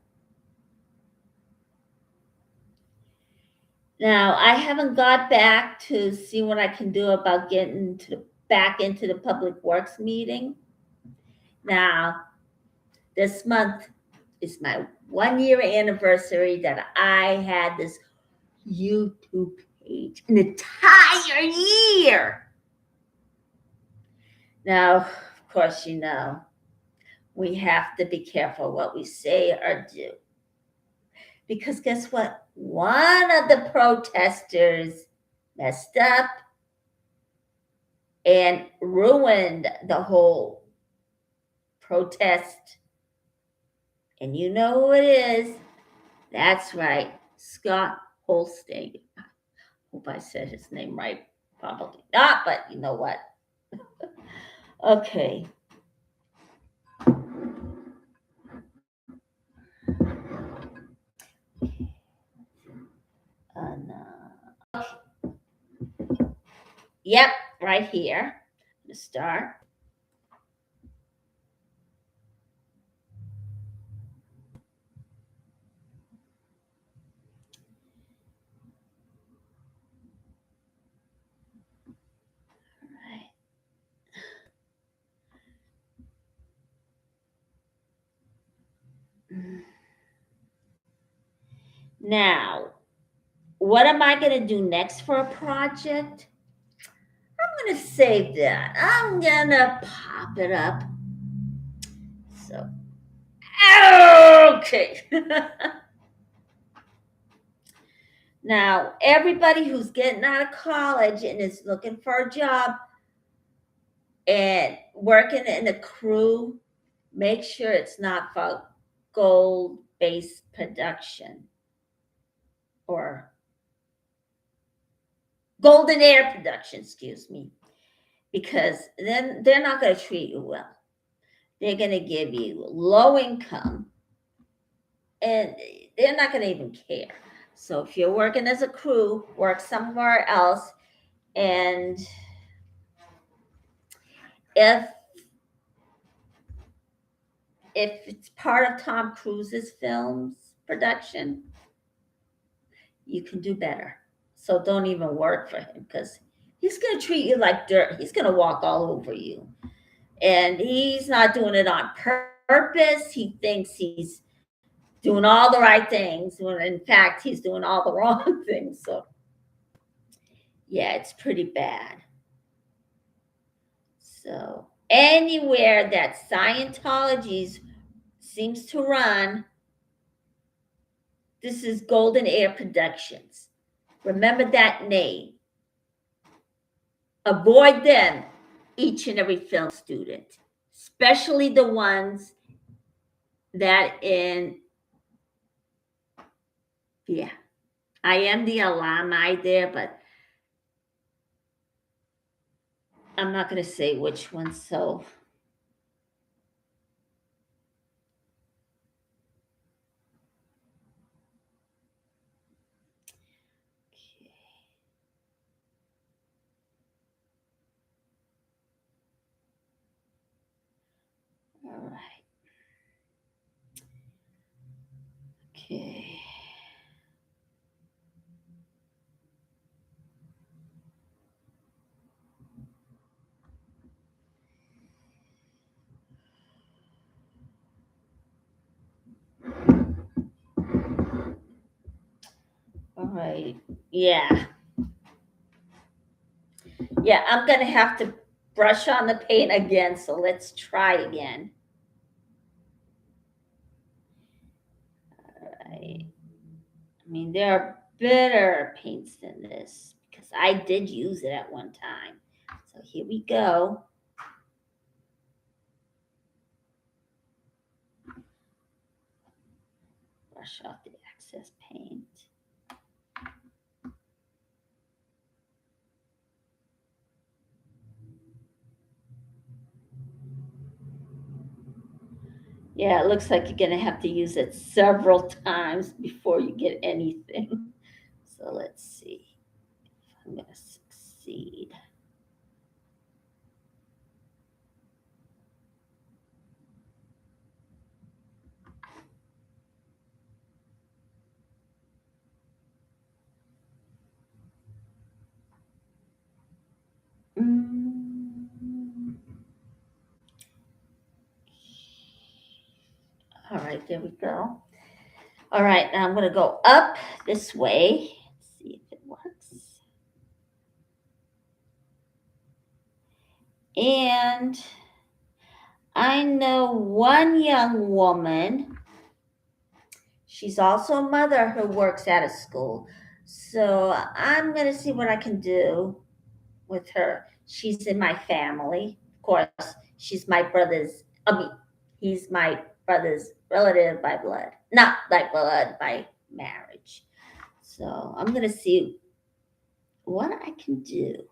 Now, I haven't got back to see what I can do about getting back into the public works meeting. Now, this month is my 1 year anniversary that I had this YouTube page an entire year. Now, of course, we have to be careful what we say or do. Because guess what? One of the protesters messed up and ruined the whole protest. And you know who it is? That's right, Scott Holstein. I hope I said his name right. Probably not, but you know what? Okay. No. Yep, right here. I'm going to start. Now, what am I going to do next for a project? I'm going to save that. I'm going to pop it up. So, okay. Now, everybody who's getting out of college and is looking for a job and working in a crew, make sure it's not for gold-based production or golden air production, excuse me, because then they're not going to treat you well. They're going to give you low income and they're not going to even care. So if you're working as a crew, work somewhere else. And if it's part of Tom Cruise's films production, you can do better. So don't even work for him because he's going to treat you like dirt. He's going to walk all over you. And he's not doing it on purpose. He thinks he's doing all the right things when in fact he's doing all the wrong things. So yeah, it's pretty bad. So anywhere that Scientology seems to run, this is Golden Air Productions. Remember that name. Avoid them, each and every film student, especially the ones that I am the alumni there, but I'm not going to say which one. So all right. Okay. All right. Yeah. Yeah, I'm going to have to brush on the paint again. So let's try again. All right. I mean, there are better paints than this because I did use it at one time. So here we go. Brush off the excess paint. Yeah, it looks like you're going to have to use it several times before you get anything. So let's see if I'm going to succeed. All right, there we go. All right, now I'm going to go up this way. And I know one young woman, she's also a mother who works at a school. So I'm going to see what I can do with her. She's in my family. Of course, she's my brother's, he's my brother's relative by blood, not by blood, by marriage. So I'm going to see what I can do.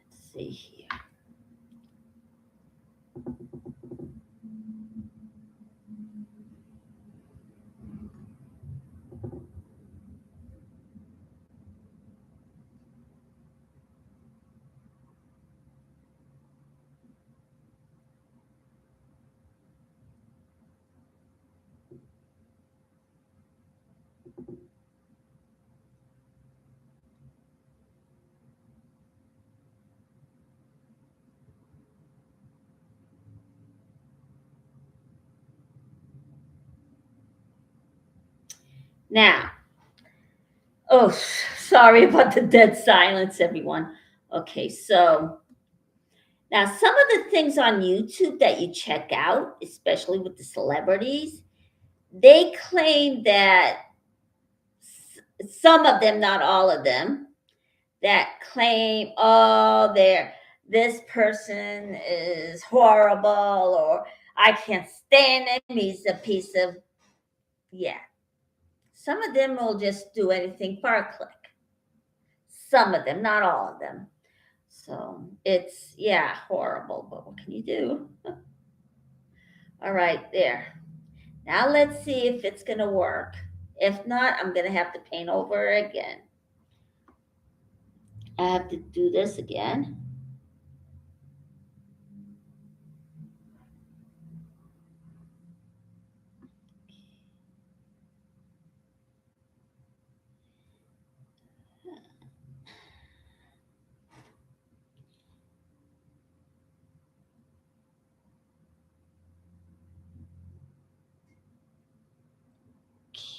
Let's see here. Now, oh, sorry about the dead silence, everyone. Okay, so now some of the things on YouTube that you check out, especially with the celebrities, they claim that some of them, not all of them, that claim, oh, this person is horrible, or I can't stand him, he's a piece of, yeah. Some of them will just do anything for a click. Some of them, not all of them. So it's, yeah, horrible, but what can you do? All right, there. Now let's see if it's going to work. If not, I'm going to have to paint over again. I have to do this again.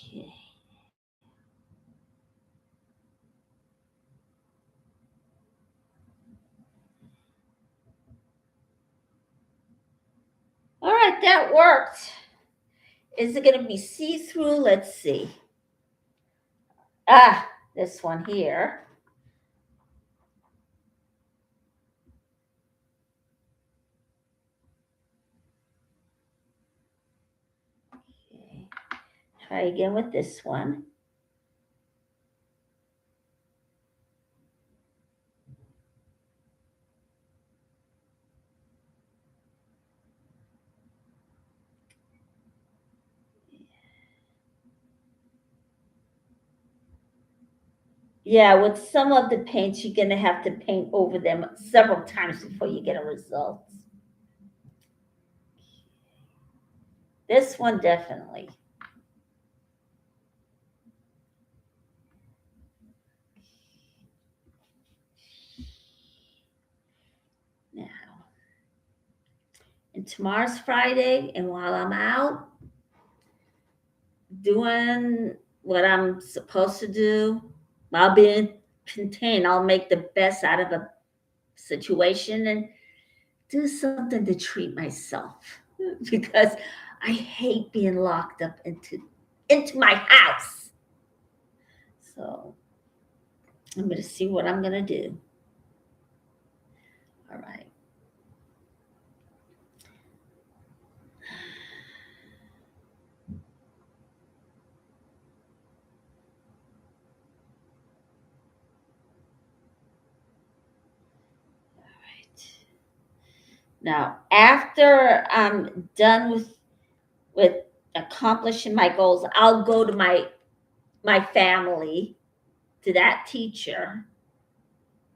Okay. All right, that worked. Is it going to be see-through? Let's see. This one here. Okay. Try again with this one. Yeah, with some of the paints, you're going to have to paint over them several times before you get a result. This one definitely. Now, and tomorrow's Friday, and while I'm out doing what I'm supposed to do, I'll be contained. I'll make the best out of a situation and do something to treat myself because I hate being locked up into my house. So I'm going to see what I'm going to do. All right. All right. Now, after I'm done with accomplishing my goals, I'll go to my family, to that teacher,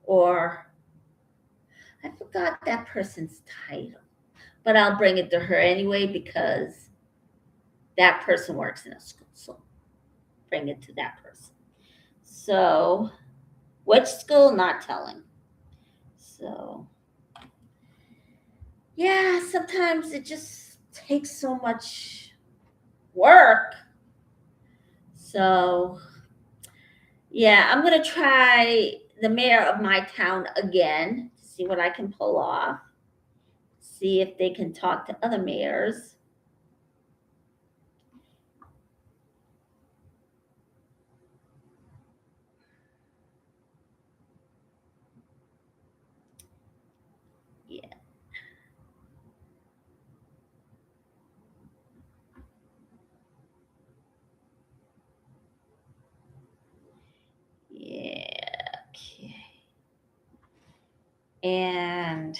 or I forgot that person's title, but I'll bring it to her anyway because that person works in a school. So bring it to that person. So which school? Not telling. So yeah, sometimes it just takes so much work. So, yeah, I'm going to try the mayor of my town again, see what I can pull off, see if they can talk to other mayors. Yeah. Yeah. Okay. And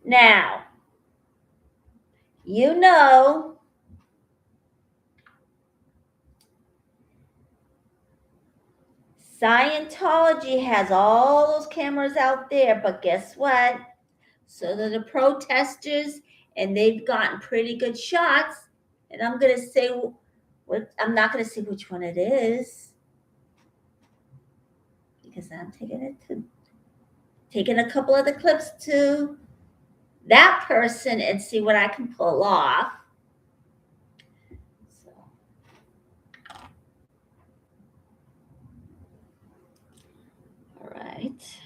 now, you know, Scientology has all those cameras out there, but guess what? So do the protesters, and they've gotten pretty good shots. And I'm going to say, I'm not going to say which one it is, because I'm taking a couple of the clips to that person and see what I can pull off. So, all right.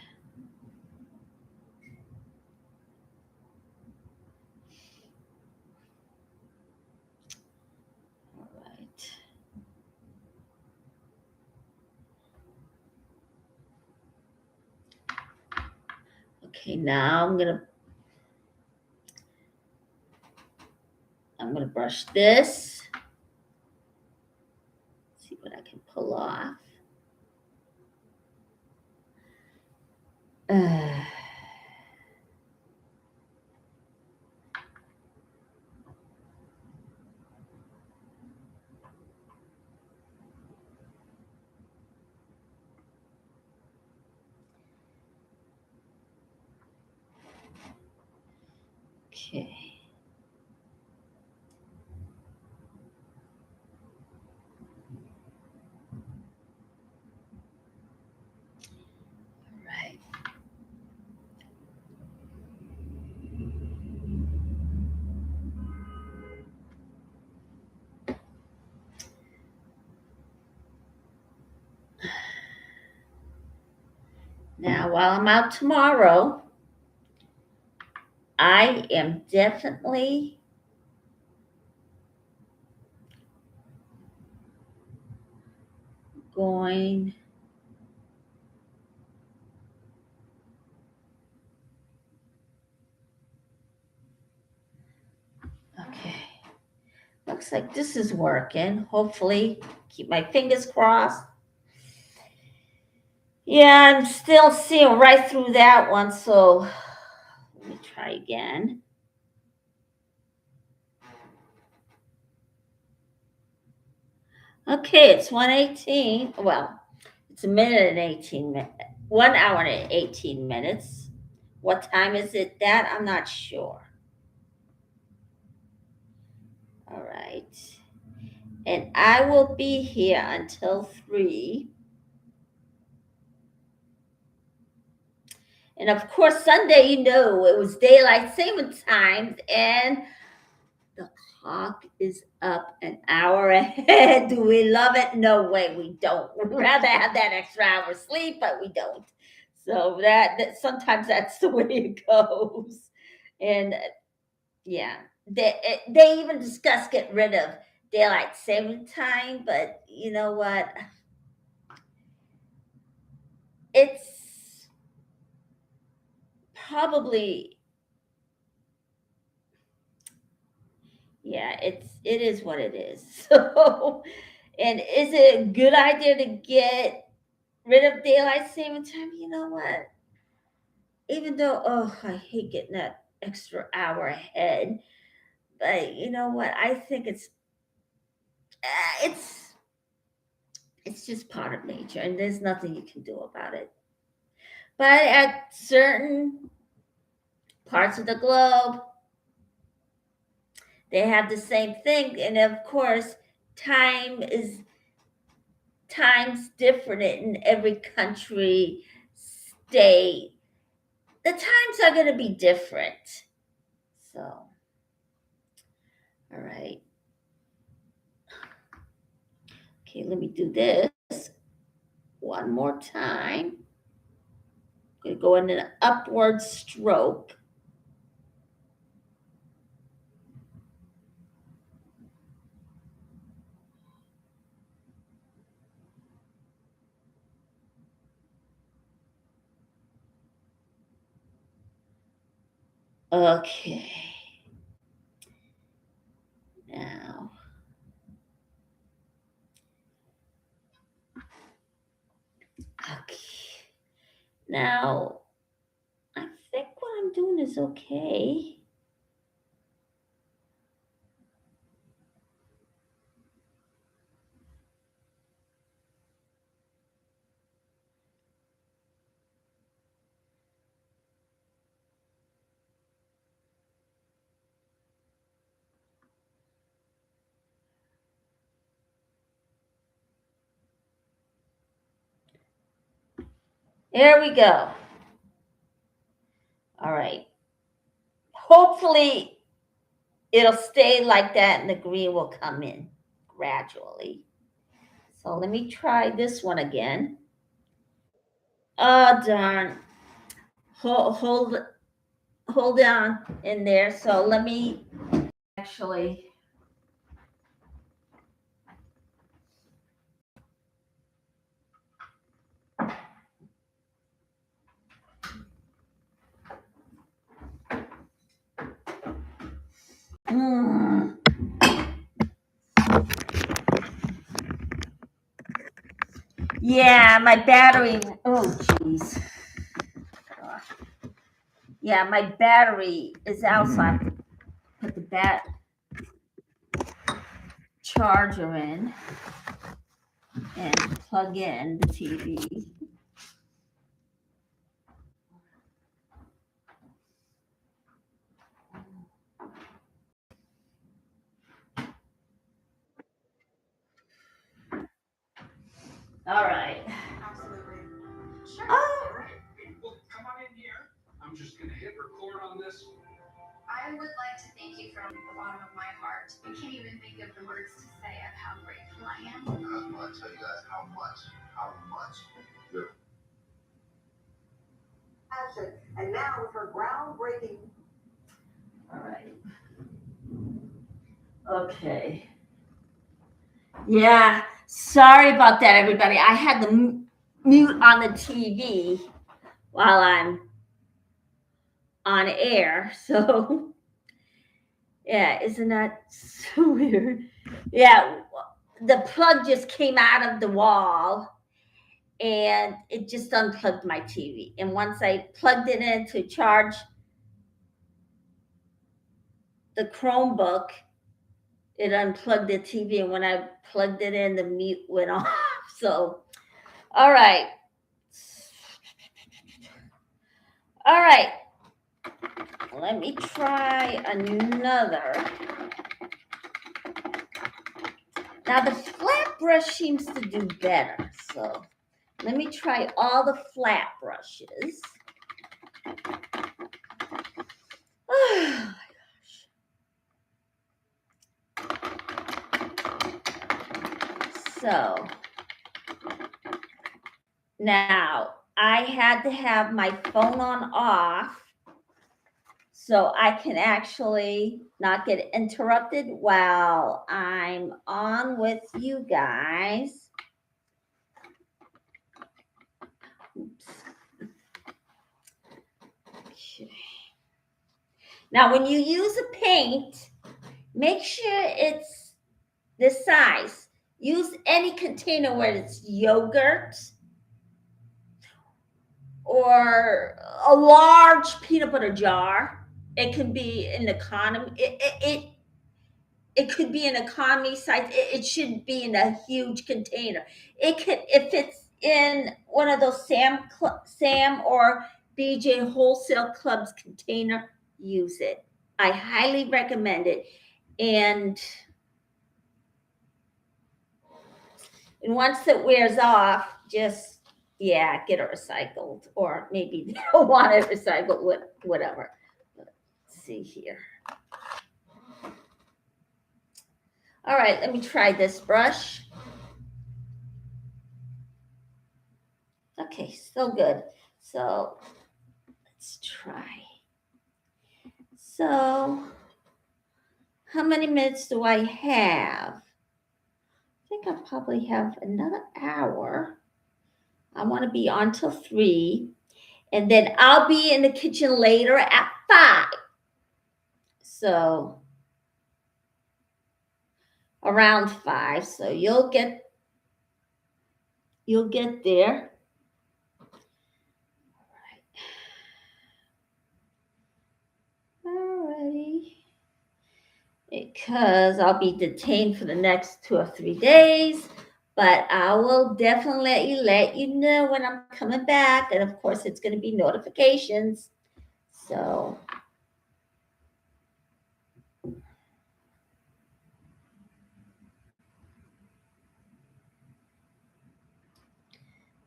All right. Okay, now I'm gonna brush this. See what I can pull off. Okay. All right. Now, while I'm out tomorrow, I am definitely going okay. Looks like this is working. Hopefully, keep my fingers crossed. Yeah, I'm still seeing right through that one, so let me try again. Okay, it's 1:18. Well, it's a minute and 18 minutes. 1 hour and 18 minutes. What time is it that? I'm not sure. All right. And I will be here until 3. And of course, Sunday, it was daylight saving time, and the clock is up an hour ahead. Do we love it? No way, we don't. We'd rather have that extra hour sleep, but we don't. So that sometimes that's the way it goes. And yeah, they even discuss getting rid of daylight saving time, but you know what? It's probably, yeah, it is what it is. So, and is it a good idea to get rid of daylight saving time? You know what? Even though, I hate getting that extra hour ahead, but you know what? I think it's it's just part of nature, and there's nothing you can do about it. But at certain parts of the globe, they have the same thing, and of course, time is time's different in every country, state, the times are going to be different. So, all right. Okay, let me do this one more time. I'm going to go in an upward stroke. Okay. Now. Okay. Now, I think what I'm doing is okay. There we go. All right. Hopefully, it'll stay like that and the green will come in gradually. So let me try this one again. Oh, darn. Hold on in there. So let me actually. Yeah, my battery. Oh, jeez. Yeah, my battery is out, so I have to put the charger in and plug in the TV. All right. Absolutely. Sure. Oh. Well, come on in here. I'm just going to hit record on this. I would like to thank you from the bottom of my heart. I can't even think of the words to say of how grateful I am. I want to tell you guys how much you're. And now with her groundbreaking. All right. Okay. Yeah. Sorry about that, everybody. I had to mute on the TV while I'm on air. So, yeah, isn't that so weird? Yeah. The plug just came out of the wall and it just unplugged my TV. And once I plugged it in to charge the Chromebook, it unplugged the TV. And when I plugged it in, the mute went off. So, all right. All right. Let me try another. Now, the flat brush seems to do better. So, let me try all the flat brushes. Oh, so, now I had to have my phone on off so I can actually not get interrupted while I'm on with you guys. Oops. Okay. Now, when you use a paint, make sure it's this size. Use any container where it's yogurt or a large peanut butter jar. It can be an economy. It could be an economy size. It should be in a huge container. It could, if it's in one of those Sam or BJ Wholesale Club's container, use it. I highly recommend it. And once it wears off, just yeah, get it recycled, or maybe they don't want it recycled, whatever. Let's see here. All right, let me try this brush. Okay, still good. So let's try. So how many minutes do I have? I think I probably have another hour. I want to be on till 3. And then I'll be in the kitchen later at 5. So around 5. So you'll get there. Alrighty. Because I'll be detained for the next 2 or 3 days. But I will definitely let you know when I'm coming back. And of course, it's going to be notifications. So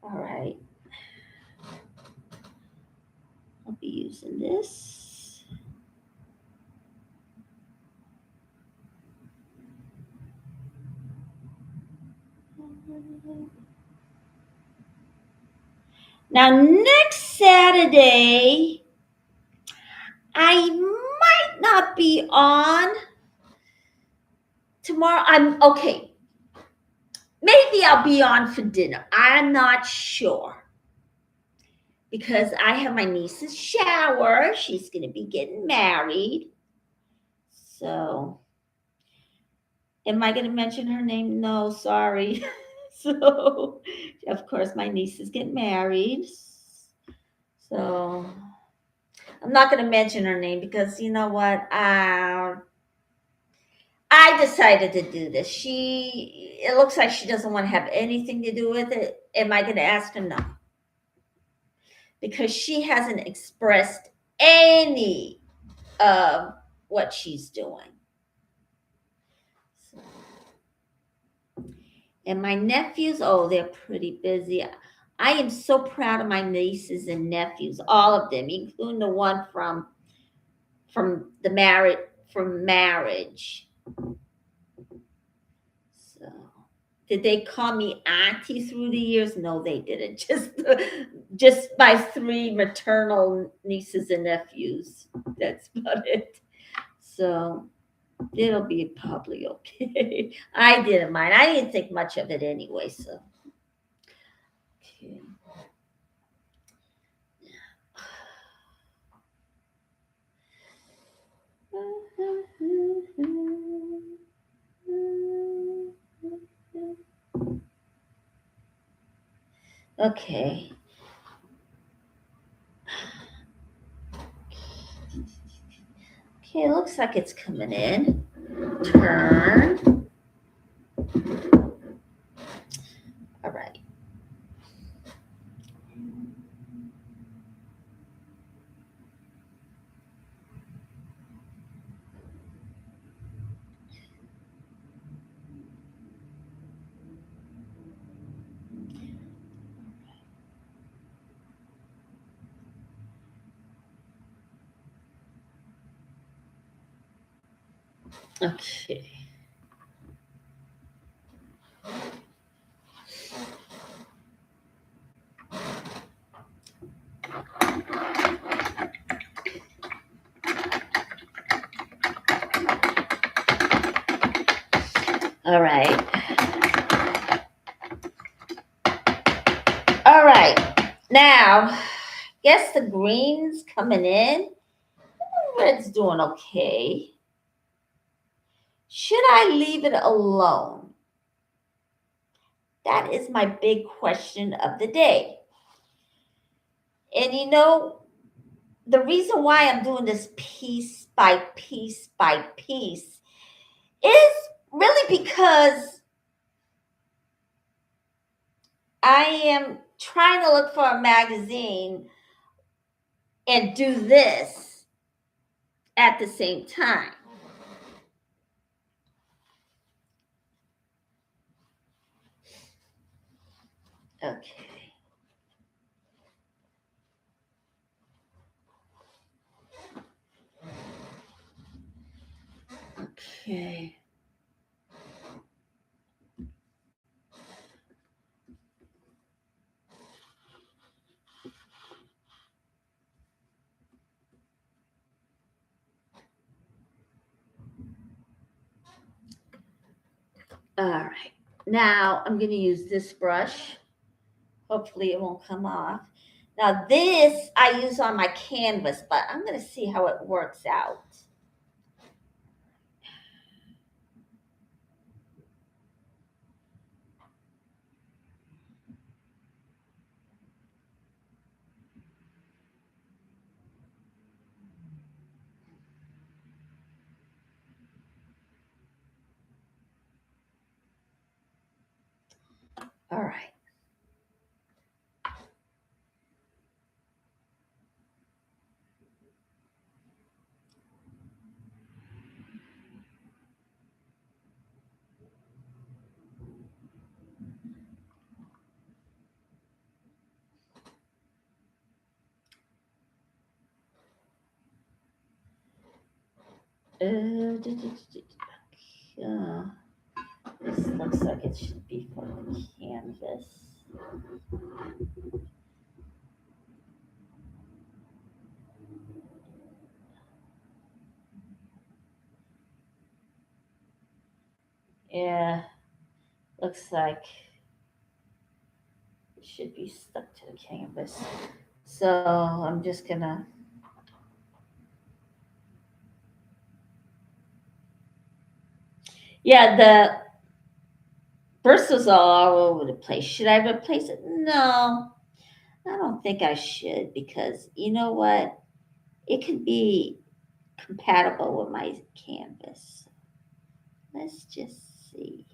all right. I'll be using this. Now, next Saturday, I might not be on. Tomorrow, I'm okay. Maybe I'll be on for dinner. I'm not sure. Because I have my niece's shower. She's going to be getting married. So, am I going to mention her name? No, sorry. So, of course, my niece is getting married. So, I'm not going to mention her name because you know what? I decided to do this. It looks like she doesn't want to have anything to do with it. Am I going to ask her? No. Because she hasn't expressed any of what she's doing. So. And my nephews, oh, they're pretty busy. I am so proud of my nieces and nephews, all of them, including the one from marriage. So, did they call me auntie through the years? No, they didn't. Just my 3 maternal nieces and nephews. That's about it. So it'll be probably okay. I didn't mind. I didn't think much of it anyway. So okay. Okay. Okay, it looks like it's coming in. Turn. All right. Okay. All right. All right. Now, guess the green's coming in. Red's doing okay. Should I leave it alone? That is my big question of the day. And you know, the reason why I'm doing this piece by piece by piece is really because I am trying to look for a magazine and do this at the same time. Okay. Okay. All right. Now I'm going to use this brush. Hopefully it won't come off. Now this I use on my canvas, but I'm going to see how it works out. All right. This looks like it should be for the canvas. Yeah, looks like it should be stuck to the canvas. So I'm just gonna. Yeah, the bristles are all over the place. Should I replace it? No, I don't think I should, because you know what? It could be compatible with my canvas. Let's just see.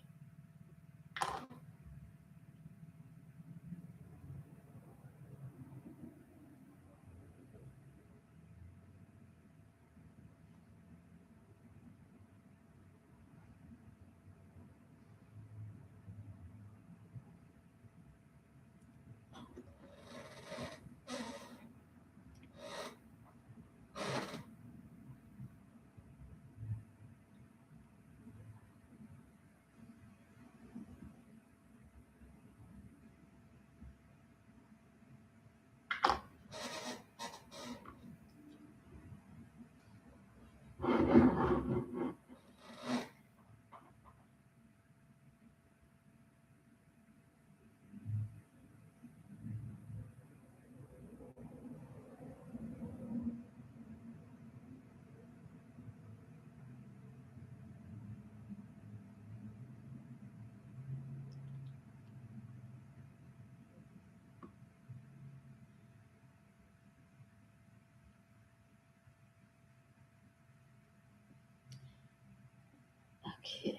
Okay.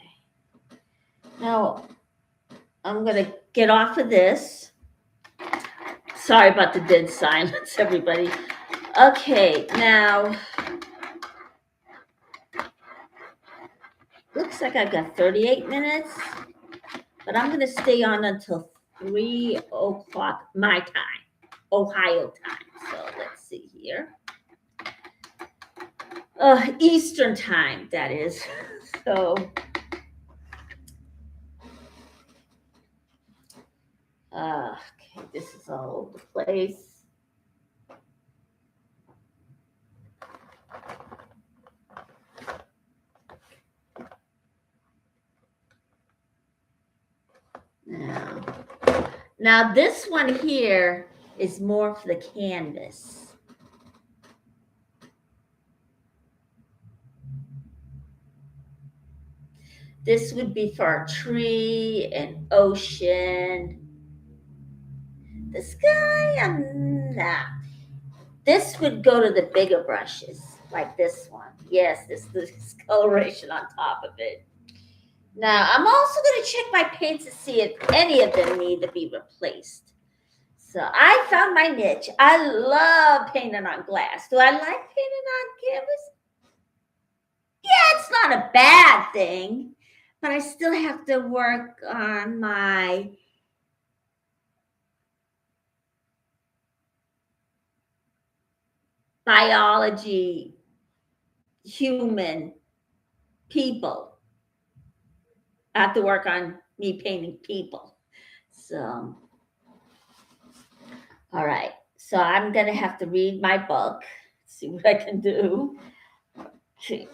Now I'm gonna get off of this. Sorry about the dead silence, everybody. Okay, now looks like I've got 38 minutes, but I'm gonna stay on until 3 o'clock my time, Ohio time. So let's see here. Eastern time, that is. So okay, this is all over the place. Now this one here is more for the canvas. This would be for a tree, an ocean, the sky. Nah. This would go to the bigger brushes, like this one. Yes, this discoloration on top of it. Now, I'm also going to check my paints to see if any of them need to be replaced. So I found my niche. I love painting on glass. Do I like painting on canvas? Yeah, it's not a bad thing, but I still have to work on my biology, human people. I have to work on me painting people. So, all right. So I'm going to have to read my book, see what I can do. Okay.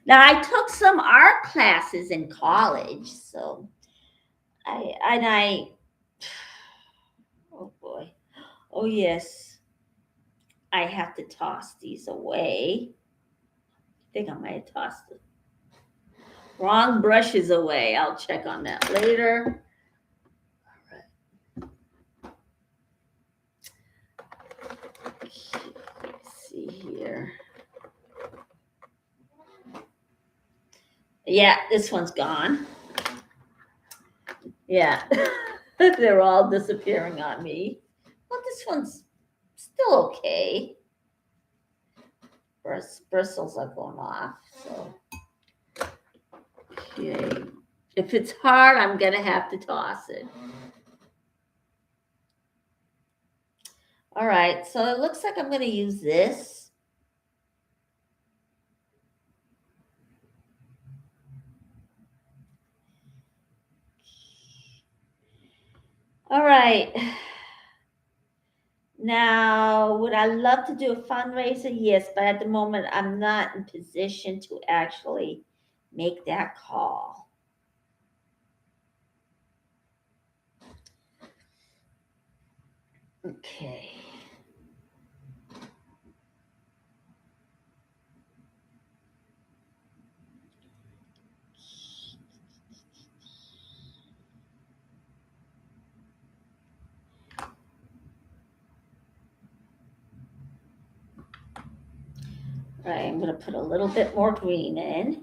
Now, I took some art classes in college, so I oh boy. Oh, yes. I have to toss these away. I think I might have tossed the wrong brushes away. I'll check on that later. All right. Okay, let's see here. Yeah, this one's gone. Yeah, they're all disappearing on me. Well, this one's still okay. Bristles are going off. So, okay. If it's hard, I'm going to have to toss it. All right, so it looks like I'm going to use this. All right. Now, would I love to do a fundraiser? Yes, but at the moment, I'm not in position to actually make that call. Okay. All right, I'm going to put a little bit more green in.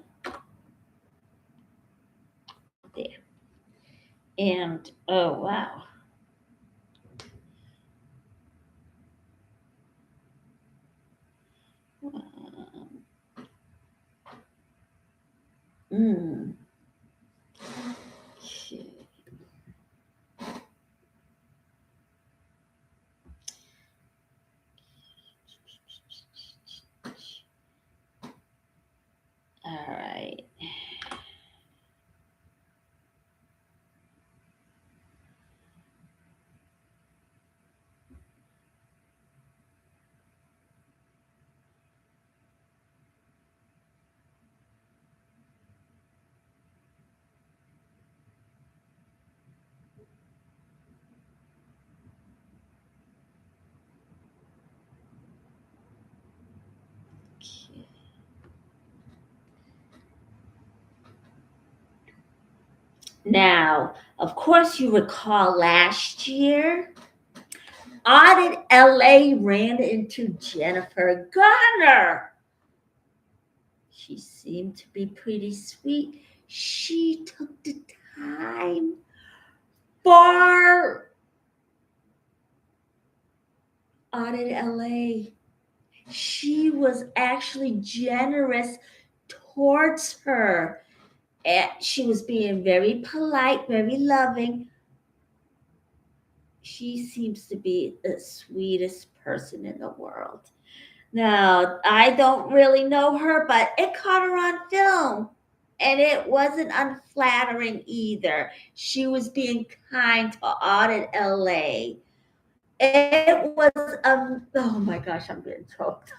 There. And, oh, wow. Okay. All right. Okay. Now, of course, you recall last year, Audit LA ran into Jennifer Garner. She seemed to be pretty sweet. She took the time for Audit LA. She was actually generous towards her. And she was being very polite, very loving. She seems to be the sweetest person in the world. Now, I don't really know her, but it caught her on film. And it wasn't unflattering either. She was being kind to Audit LA. It was, oh my gosh, I'm getting choked.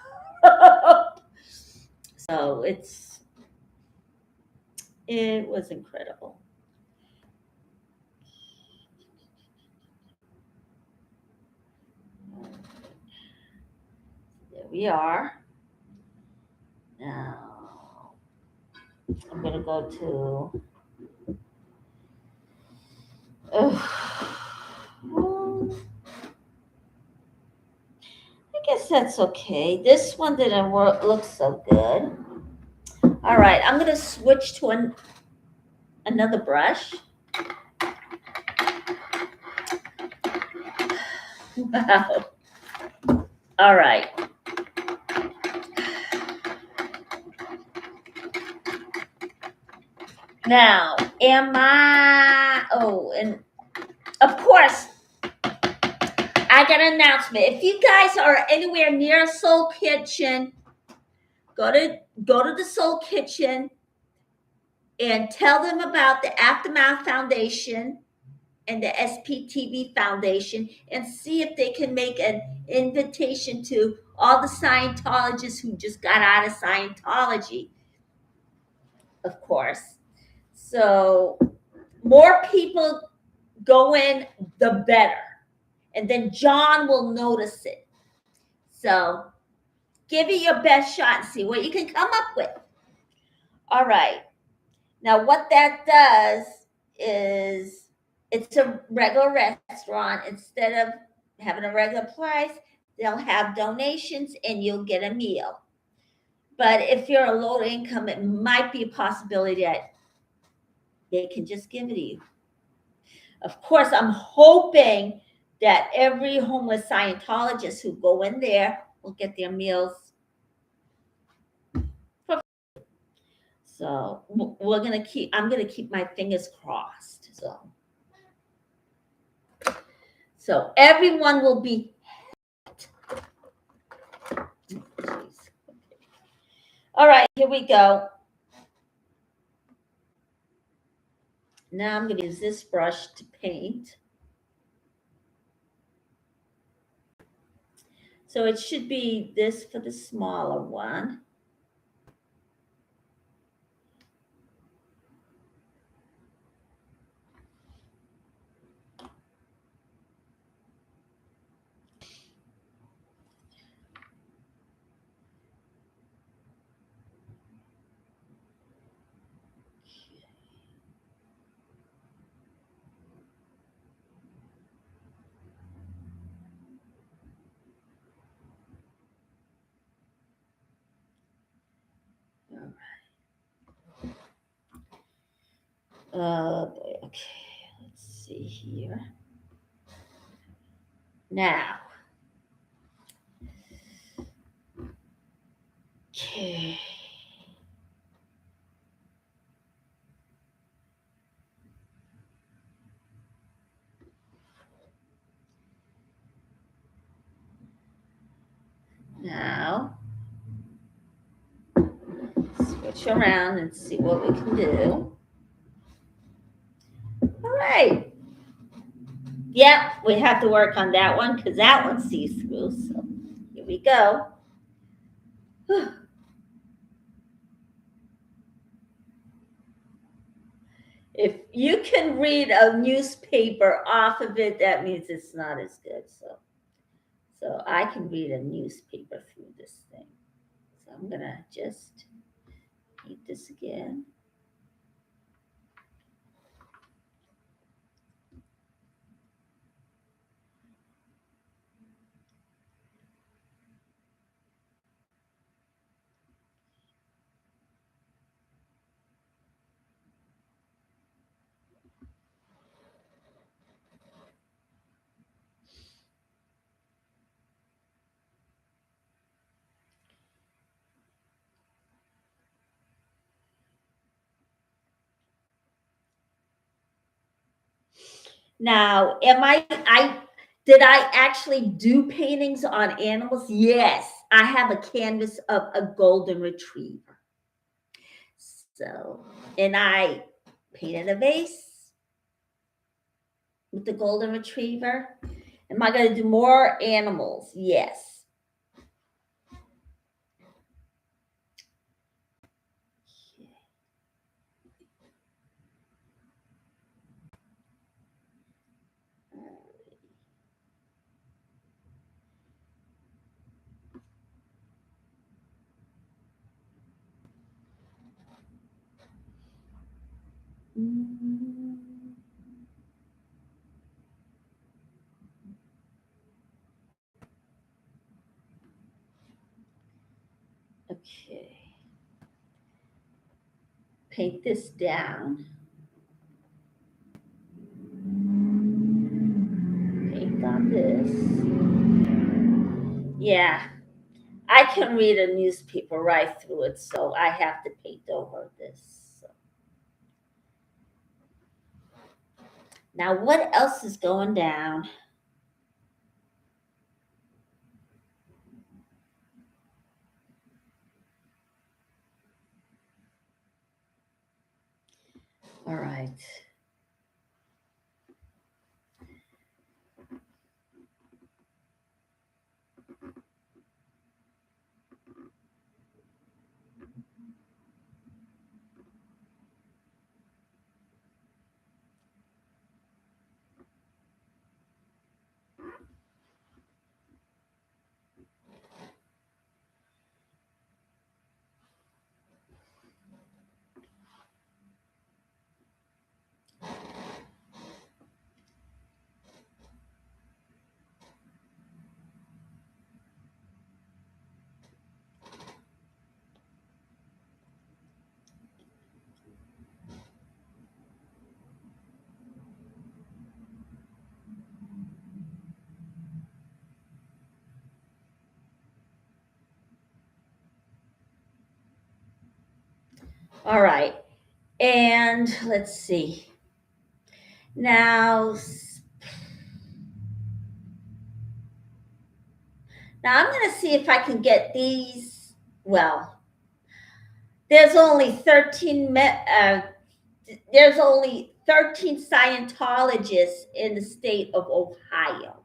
So it was incredible. There we are. Now, I'm going to go to, I guess that's okay. This one didn't look so good. All right, I'm going to switch to another brush. Wow. All right. Now, and of course, I got an announcement. If you guys are anywhere near Soul Kitchen, go to the Soul Kitchen and tell them about the Aftermath Foundation and the SPTV Foundation and see if they can make an invitation to all the Scientologists who just got out of Scientology, of course. So more people go in, the better. And then John will notice it. So give it your best shot and see what you can come up with. All right. Now, what that does is it's a regular restaurant. Instead of having a regular price, they'll have donations and you'll get a meal. But if you're a low income, it might be a possibility that they can just give it to you. Of course, I'm hoping that every homeless Scientologist who go in there will get their meals. So I'm gonna keep my fingers crossed. So everyone will be. All right, here we go. Now I'm gonna use this brush to paint. So it should be this for the smaller one. Boy, okay, let's see here. Now, okay. Now, switch around and see what we can do. All right. Yep, we have to work on that one because that one sees through. So here we go. If you can read a newspaper off of it, that means it's not as good. So I can read a newspaper through this thing. So I'm gonna just paint this again. Now, did I actually do paintings on animals? Yes, I have a canvas of a golden retriever. So, and I painted a vase with the golden retriever. Am I going to do more animals? Yes. Okay. Paint this down. Paint on this. Yeah, I can read a newspaper right through it, so I have to paint over this. So. Now, what else is going down? All right. All right. And let's see. Now I'm going to see if I can get these. Well, there's only 13 Scientologists in the state of Ohio.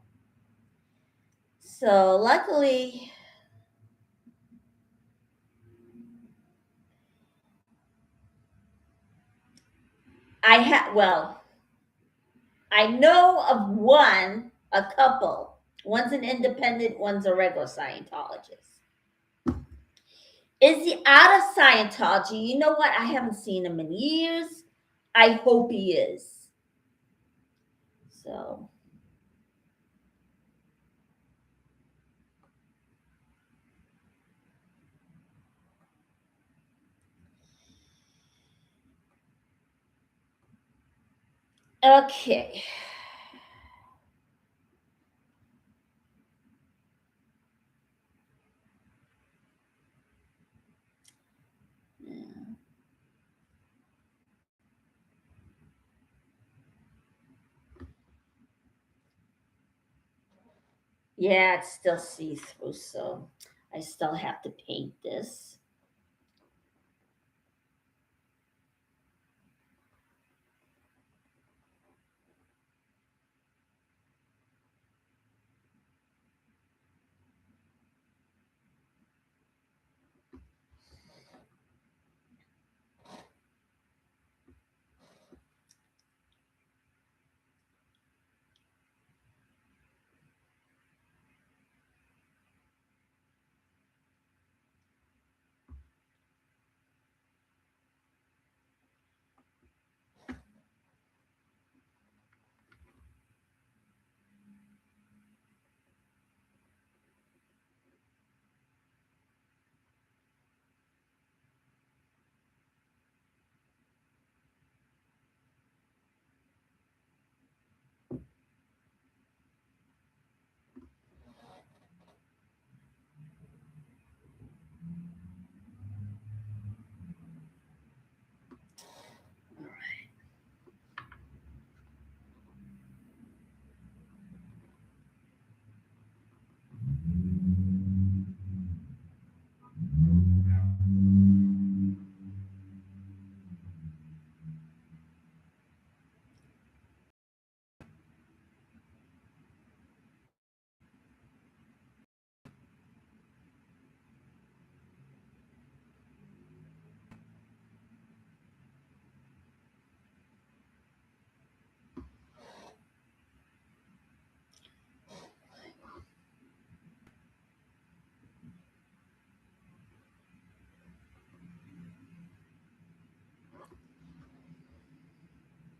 So luckily, I know of a couple. One's an independent, one's a regular Scientologist. Is he out of Scientology? You know what? I haven't seen him in years. I hope he is. So. Okay. Yeah, it's still see-through, so I still have to paint this.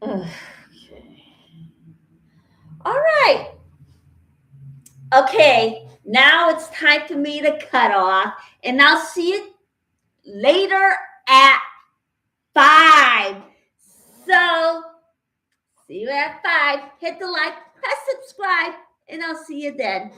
Okay. All right. Okay, now it's time for me to cut off, and I'll see you later at 5. So, see you at 5. Hit the like, press subscribe, and I'll see you then.